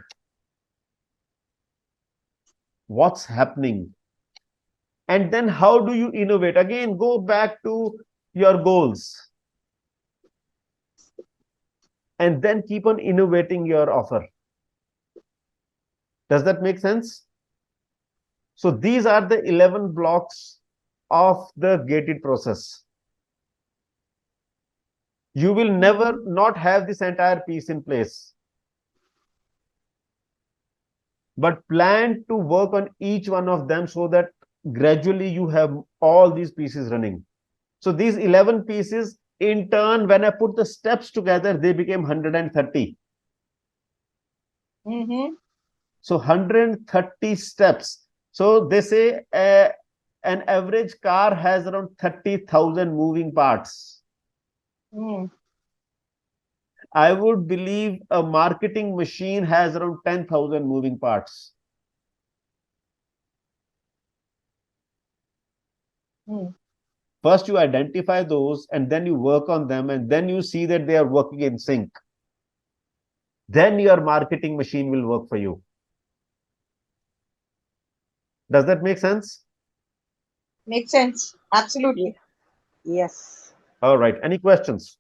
What's happening? And then how do you innovate? Again, go back to your goals, and then keep on innovating your offer. Does that make sense? So these are the 11 blocks of the gated process. You will never not have this entire piece in place, but plan to work on each one of them so that gradually you have all these pieces running. So these 11 pieces, in turn, when I put the steps together, they became 130. So 130 steps. So they say an average car has around 30,000 moving parts. I would believe a marketing machine has around 10,000 moving parts. First, you identify those, and then you work on them, and then you see that they are working in sync. Then your marketing machine will work for you. Does that make sense? Makes sense. Absolutely. Yes. All right. Any questions?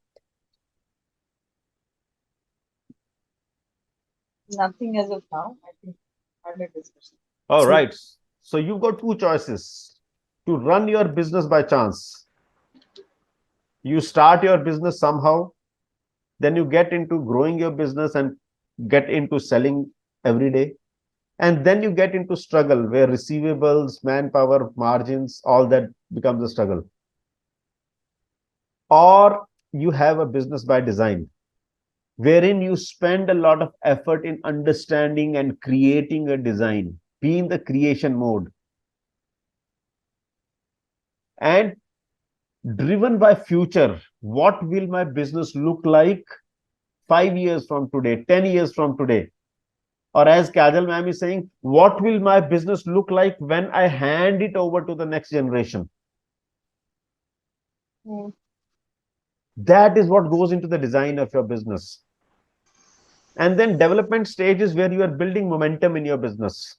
Nothing as of now. I think I'm a discussion. All right. So you've got two choices to run your business by chance. You start your business somehow, then you get into growing your business and get into selling every day. And then you get into struggle where receivables, manpower, margins, all that becomes a struggle. Or you have a business by design, wherein you spend a lot of effort in understanding and creating a design, be in the creation mode, and driven by future. What will my business look like 5 years from today, 10 years from today? Or as Kajal ma'am is saying, what will my business look like when I hand it over to the next generation? That is what goes into the design of your business. And then development stage is where you are building momentum in your business.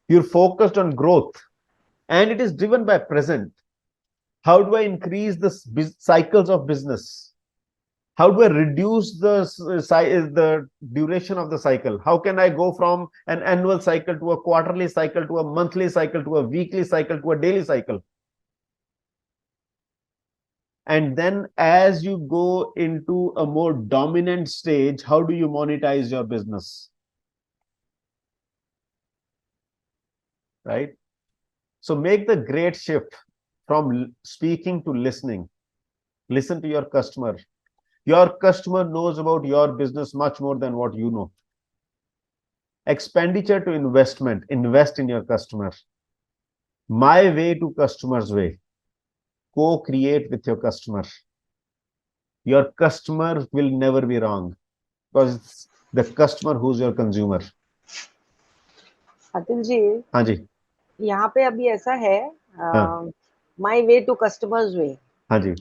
You're focused on growth, and it is driven by present. How do I increase the cycles of business? How do I reduce the duration of the cycle? How can I go from an annual cycle to a quarterly cycle to a monthly cycle to a weekly cycle to a daily cycle? And then as you go into a more dominant stage, how do you monetize your business? Right? So make the great shift from speaking to listening. Listen to your customer. Your customer knows about your business much more than what you know. Expenditure to investment. Invest in your customer. My way to customer's way. Co-create with your customer. Your customer will never be wrong because it's the customer who's your consumer. Atul ji, हाँ जी, यहाँ पे अभी ऐसा है, हाँ, my way to customer's way. हाँ जी,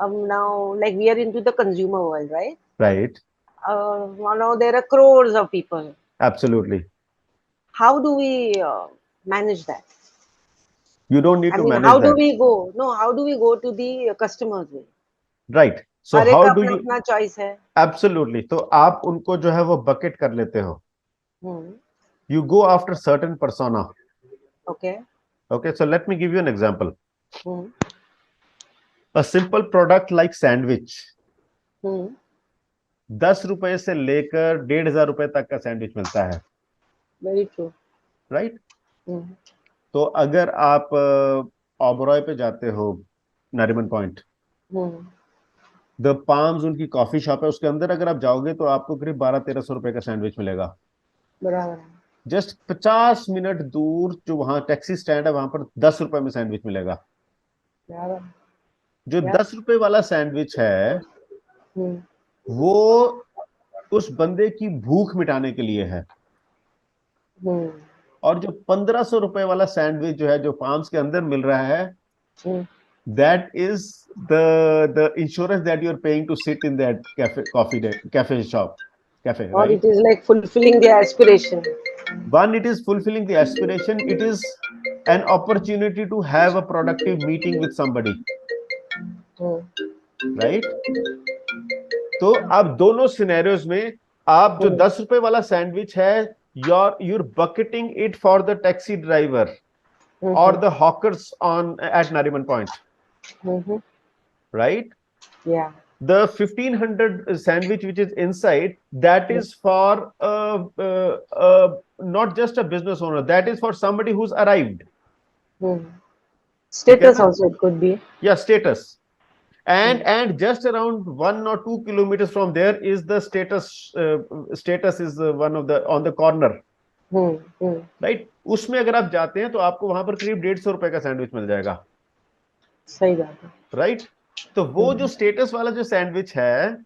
Now, like we are into the consumer world, right? right, Now there are crores of people. absolutely. How do we manage that? You don't need I to mean, manage how do that. we go? No, how do we go to the customer's way? Right. So हर एक how का do अपना you? अपना choice है. Absolutely. तो आप उनको जो है वो bucket कर लेते हो. Hmm. You go after certain persona. Okay. Okay. So let me give you an example. Hmm. A simple product like sandwich. Hmm. 10 रुपए से लेकर 1,500 रुपए तक का सैंडविच मिलता है. Very true. राइट? Hmm. तो अगर आप ओबरॉय पे जाते हो, Nariman point, Hmm. The palms उनकी कॉफी शॉप है, उसके अंदर अगर आप जाओगे तो आपको करीब 1200-1300 रुपए का सैंडविच मिलेगा. बराबर है. जस्ट 50 मिनट दूर जो वहां टैक्सी स्टैंड है, वहां पर 10 रुपए में सैंडविच मिलेगा. बराबर. जो Yeah. 10 रुपए वाला सैंडविच है Hmm. वो उस बंदे की भूख मिटाने के लिए है. Hmm. और जो 1500 रुपए वाला सैंडविच जो है, जो फार्म्स के अंदर मिल रहा है, Hmm. that is the insurance that you're paying to sit in that cafe shop, Or right? it is like fulfilling their aspiration. One, it is fulfilling the aspiration. It is an opportunity to have a productive meeting with somebody. Right? तो अब दोनों scenarios में आप जो 10 रुपए वाला sandwich है, you're bucketing it for the taxi driver or the hawkers on at Nariman Point, right? Yeah. The 1500 sandwich which is inside, that is for not just a business owner, that is for somebody who's arrived. Status also it could be. Yeah, status. And just around 1 or 2 kilometers from there is the status. Status is one of the on the corner, right? उसमें अगर आप जाते हैं तो आपको वहां पर करीब 150 रुपए का सैंडविच मिल जाएगा. सही बात है. राइट? तो वो जो स्टेटस वाला जो सैंडविच है,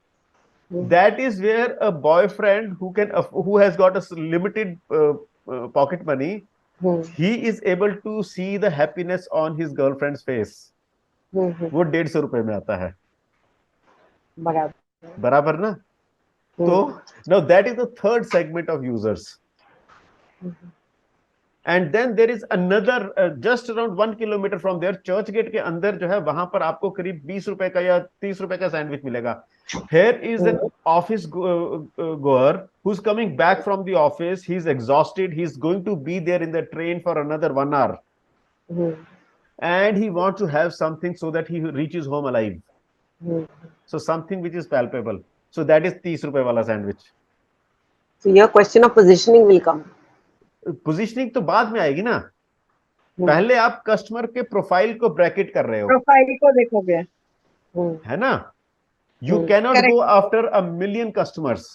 that is where a boyfriend who has got a limited pocket money, he is able to see the happiness on his girlfriend's face. वो 150 रुपए में आता है. बराबर ना? तो now that is the third segment of users. And then there is another just around 1 kilometer from there, church gate के अंदर जो है वहां पर आपको करीब 20 रुपए का या 30 रुपए का सैंडविच मिलेगा. Here is an office goer who's coming back from the office. He's exhausted. He's going to be there in the train for another 1 hour. And he wants to have something so that he reaches home alive. So something which is palpable. So that is 30 रुपए वाला sandwich. So your question of positioning will come. Positioning तो बाद में आएगी ना. पहले आप customer के प्रोफाइल को ब्रैकेट कर रहे हो. प्रोफाइल को देखोगे, है ना? You cannot go after a million customers,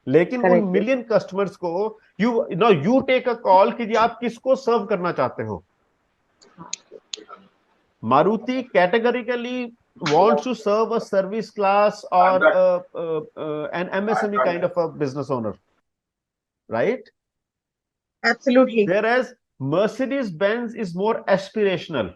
लेकिन उन मिलियन कस्टमर्स को यू टेक अ कॉल कि आप किसको सर्व करना चाहते हो. Maruti categorically wants to serve a service class or an MSME kind of a business owner, right? Absolutely. Whereas Mercedes-Benz is more aspirational.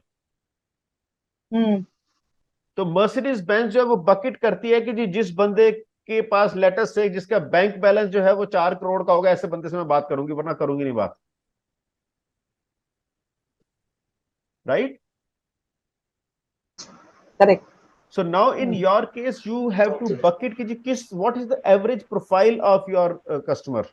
तो Mercedes-Benz जो है वो बकेट करती है कि जी जिस बंदे के पास लेटेस्ट से जिसका बैंक बैलेंस जो है वो 4 करोड़ का होगा, ऐसे बंदे से मैं बात करूंगी, वरना करूंगी नहीं बात. Right? Correct. So now in your case you have to bucket कि जी किस what is the average profile of your customer.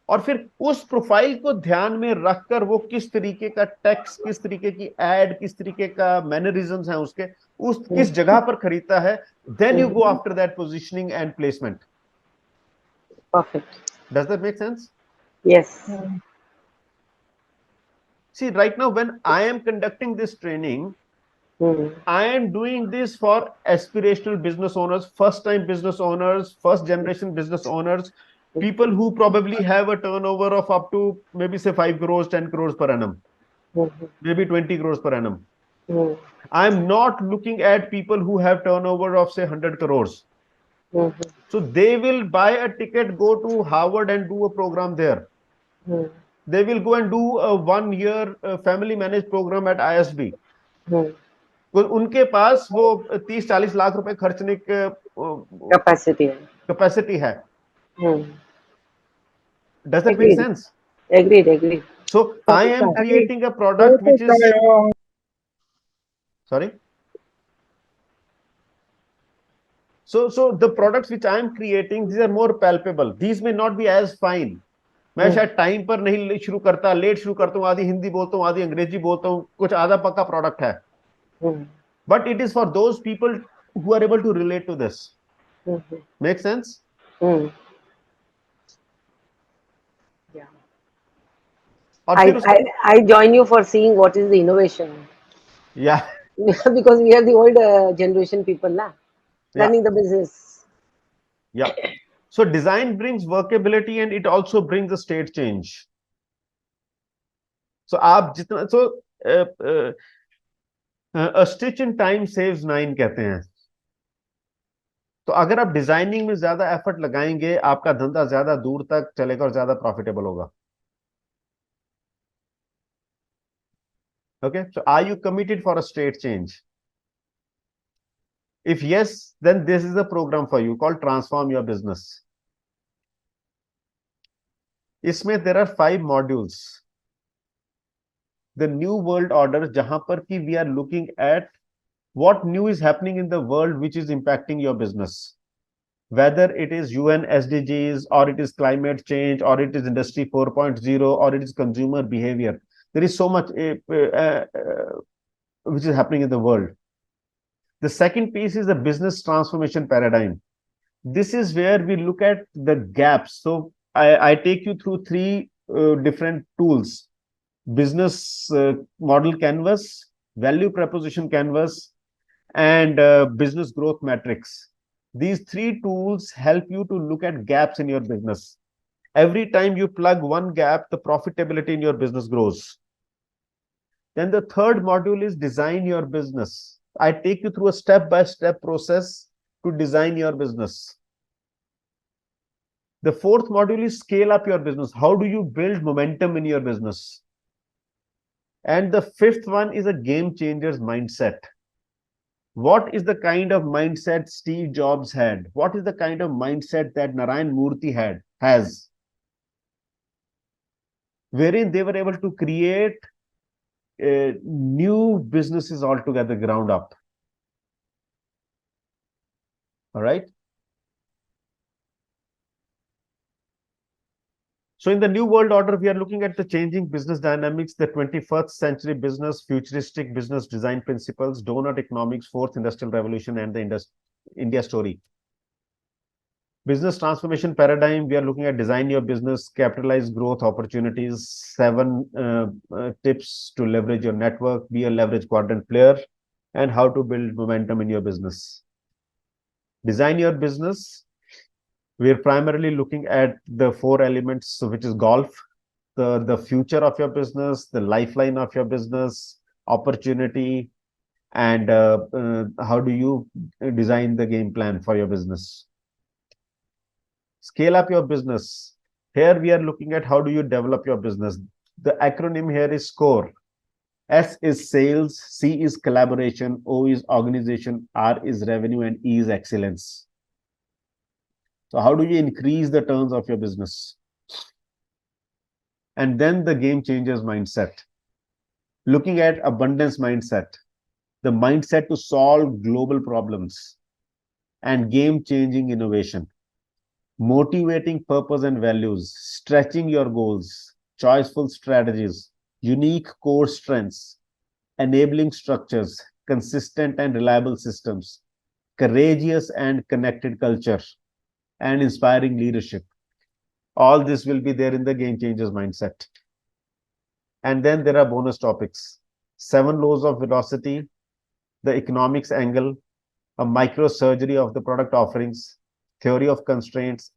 और फिर उस प्रोफाइल को ध्यान में रखकर वो किस तरीके का टेक्स्ट, किस तरीके की एड, किस तरीके का मैनरिज्म्स हैं उसके, उस किस जगह पर खरीदता है, then you go after that positioning and placement. Perfect. Does that make sense? Yes. See, right now when I am conducting this training, I am doing this for aspirational business owners, first time business owners, first generation business owners, people who probably have a turnover of up to maybe say 5 crores, 10 crores per annum, maybe 20 crores per annum. I'm not looking at people who have turnover of say 100 crores. So they will buy a ticket, go to Harvard and do a program there. They will go and do a 1 year family managed program at ISB. उनके पास वो 30-40 लाख रुपए खर्चने के capacity है. Does that make sense? Agreed. So I am creating a product which is sorry. So the products which I am creating, these are more palpable. These may not be as fine. मैं शायद time पर नहीं शुरू करता, late शुरू करता हूँ, आधी हिंदी बोलता हूँ, आधी अंग्रेजी बोलता हूँ, कुछ आधा पक्का प्रोडक्ट है. But it is for those people who are able to relate to this. Make sense? Yeah. और I join you for seeing what is the innovation. Yeah. Because we are the old generation people now, running the business. Yeah. So design brings workability and it also brings a state change. So आप जितना a stitch in time saves 9 कहते हैं. तो अगर आप designing में ज्यादा effort लगाएंगे, आपका धंधा ज्यादा दूर तक चलेगा और ज्यादा प्रॉफिटेबल होगा. Okay, so are you committed for a state change? If yes, then this is a program for you called Transform Your Business. इसमें there are 5 modules. The new world order, जहां पर कि we are looking at What new is happening in the world which is impacting your business? Whether it is UN SDGs, or it is climate change, or it is Industry 4.0, or it is consumer behavior. There is so much which is happening in the world. The second piece is the business transformation paradigm. This is where we look at the gaps. So I take you through three different tools: business model canvas, value proposition canvas, and business growth matrix. These three tools help you to look at gaps in your business. Every time you plug one gap, the profitability in your business grows. Then the third module is design your business. I take you through a step-by-step process to design your business. The fourth module is scale up your business. How do you build momentum in your business? And the fifth one is a game changer's mindset. What is the kind of mindset Steve Jobs had? What is the kind of mindset that Narayan Murthy has? Wherein they were able to create new businesses altogether ground up. All right. So in the new world order, we are looking at the changing business dynamics, the 21st century business, futuristic business design principles, donut economics, fourth industrial revolution, and the India story. Business transformation paradigm, we are looking at design your business, capitalize growth opportunities, 7 tips to leverage your network, be a leverage quadrant player, and how to build momentum in your business. Design your business, we are primarily looking at the 4 elements, which is golf, the future of your business, the lifeline of your business, opportunity, and how do you design the game plan for your business. Scale up your business. Here we are looking at how do you develop your business. The acronym here is SCORE. S is sales, C is collaboration, O is organization, R is revenue, and E is excellence. So how do you increase the turns of your business? And then the game changers mindset. Looking at abundance mindset, the mindset to solve global problems, and game changing innovation. Motivating purpose and values, stretching your goals, choiceful strategies, unique core strengths, enabling structures, consistent and reliable systems, courageous and connected culture, and inspiring leadership. All this will be there in the game changers mindset. And then there are bonus topics: 7 laws of velocity, the economics angle, a microsurgery of the product offerings, theory of constraints,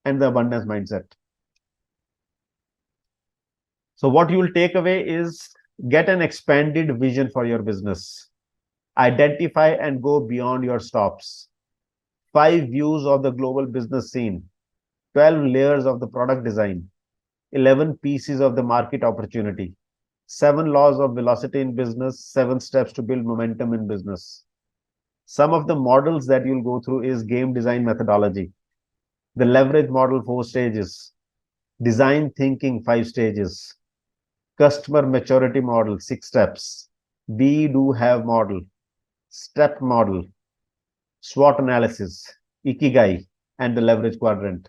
and the abundance mindset. So what you will take away is get an expanded vision for your business. Identify and go beyond your stops. 5 views of the global business scene, 12 layers of the product design, 11 pieces of the market opportunity, 7 laws of velocity in business, 7 steps to build momentum in business. Some of the models that you'll go through is game design methodology, the leverage model 4 stages, design thinking 5 stages, customer maturity model 6 steps, be, do, have model, step model, SWOT analysis, ikigai, and the leverage quadrant.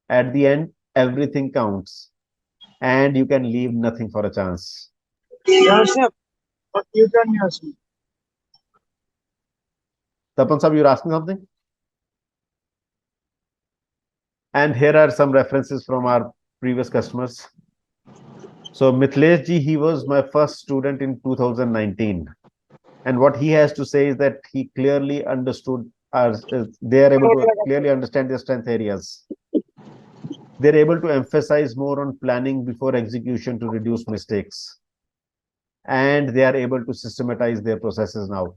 At the end, everything counts, and you can leave nothing for a chance. Yes, sir. But you can ask me. Tapan sir, you're asking something? And here are some references from our previous customers. So Mithilesh ji, he was my first student in 2019. And what he has to say is that he clearly understood, they are able to clearly understand their strength areas. They're able to emphasize more on planning before execution to reduce mistakes. And they are able to systematize their processes now.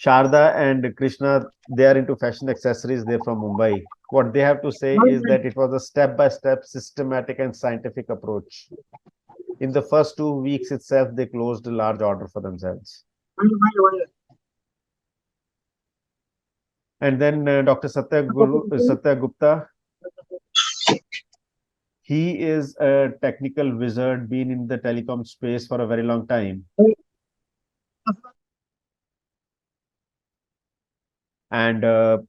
Sharda and Krishna, they are into fashion accessories. They're from Mumbai. What they have to say is that it was a step-by-step, systematic and scientific approach. In the first 2 weeks itself, they closed a large order for themselves. And then Dr. Satya Gupta, He is a technical wizard, been in the telecom space for a very long time. And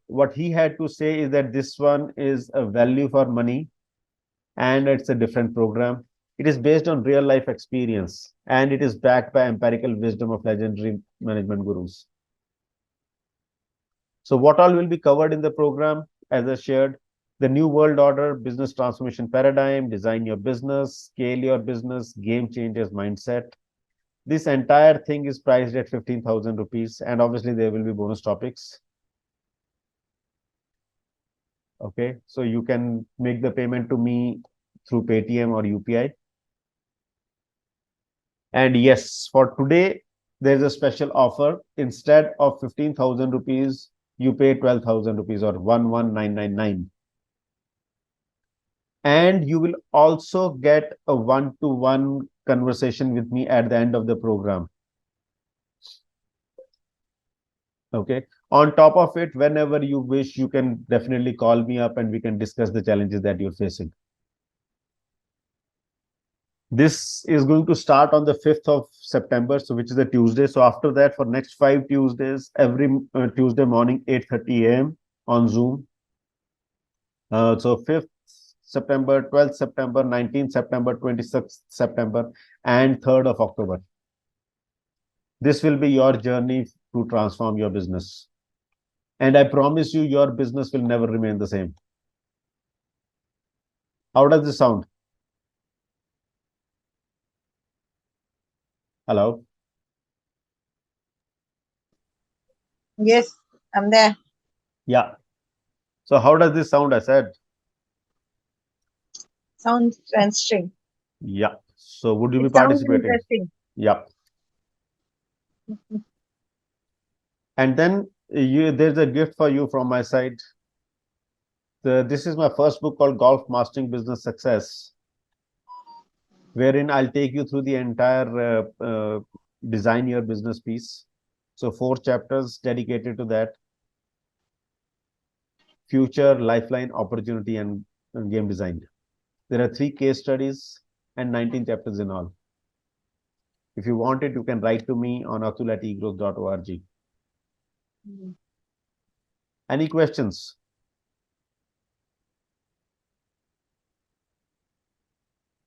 what he had to say is that this one is a value for money and it's a different program. It is based on real life experience and it is backed by empirical wisdom of legendary management gurus. So what all will be covered in the program as I shared? The new world order, business transformation paradigm, design your business, scale your business, game changers mindset. This entire thing is priced at 15,000 rupees and obviously there will be bonus topics. Okay, so you can make the payment to me through Paytm or UPI. And yes, for today, there's a special offer. Instead of 15,000 rupees, you pay 12,000 rupees or 11,999. And you will also get a one-to-one conversation with me at the end of the program. Okay. On top of it, whenever you wish, you can definitely call me up and we can discuss the challenges that you're facing. This is going to start on the 5th of September, so which is a Tuesday. So after that, for next 5 Tuesdays, every Tuesday morning, 8:30 a.m. on Zoom. So 5th September, 12th September, 19th September, 26th September, and 3rd of October. This will be your journey to transform your business. And I promise you, your business will never remain the same. How does this sound? Hello? Yes, I'm there. Yeah. So how does this sound? I said. Sounds interesting. Yeah. So would you be It sounds participating? interesting. Yeah. And then there's a gift for you from my side. This is my first book called Golf Mastering Business Success, wherein I'll take you through the entire design your business piece. So 4 chapters dedicated to that. Future, lifeline, opportunity, and game design. There are 3 case studies and 19 chapters in all. If you want it, you can write to me on atul@egrowth.org. Any questions?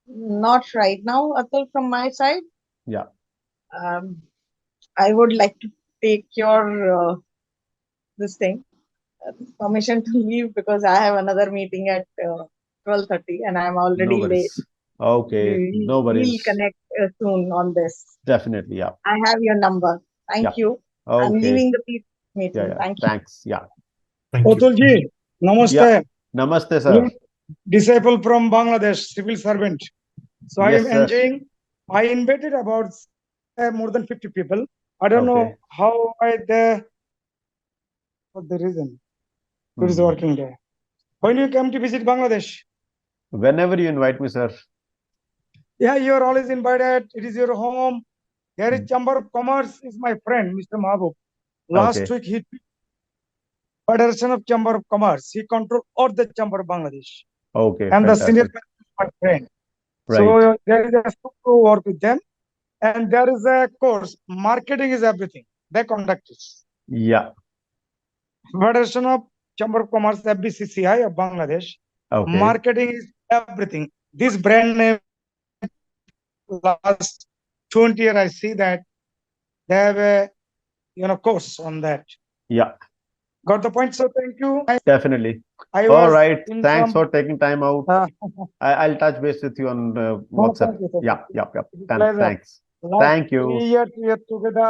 Not right now, Atul, from my side. Yeah. I would like to take your this thing permission to leave because I have another meeting at 12:30 and I'm No already late. worries. Okay. No We'll worries. connect soon on this. Definitely. Yeah. I have your number. Thank Yeah. you. I'm Okay. leaving the meeting. Yeah. Yeah. Thank you. Thanks. Yeah. Thank you. Atulji, namaste. Yeah. Namaste, sir. You disciple from Bangladesh, civil servant. So I Yes, am sir. enjoying. I invited about more than 50 people. I don't Okay. know how I there. What the reason? It is Mhm. working there. When you come to visit Bangladesh? Whenever you invite me, sir. Yeah, you are always invited. It is your home. Here is Chamber of Commerce is my friend, Mr. Mahbub. Last Okay. week he Federation of Chamber of Commerce. He control all the Chamber of Bangladesh. Okay. And the senior Fantastic. man is my friend. Right. So there is a scope to work with them. And there is a course. Marketing is everything. They conduct it. Yeah. Federation of Chamber of Commerce, FBCCI of Bangladesh. Okay. Marketing is everything. This brand name last 20 years I see that they have a course on that. Yeah. Got the point? So thank you. Definitely. I All was right. in Thanks some for taking time out. I'll touch base with you on no, WhatsApp. thank you. Yeah. Yeah. Yeah. It is a pleasure. Thanks. Last Thank you. 3 years we are together.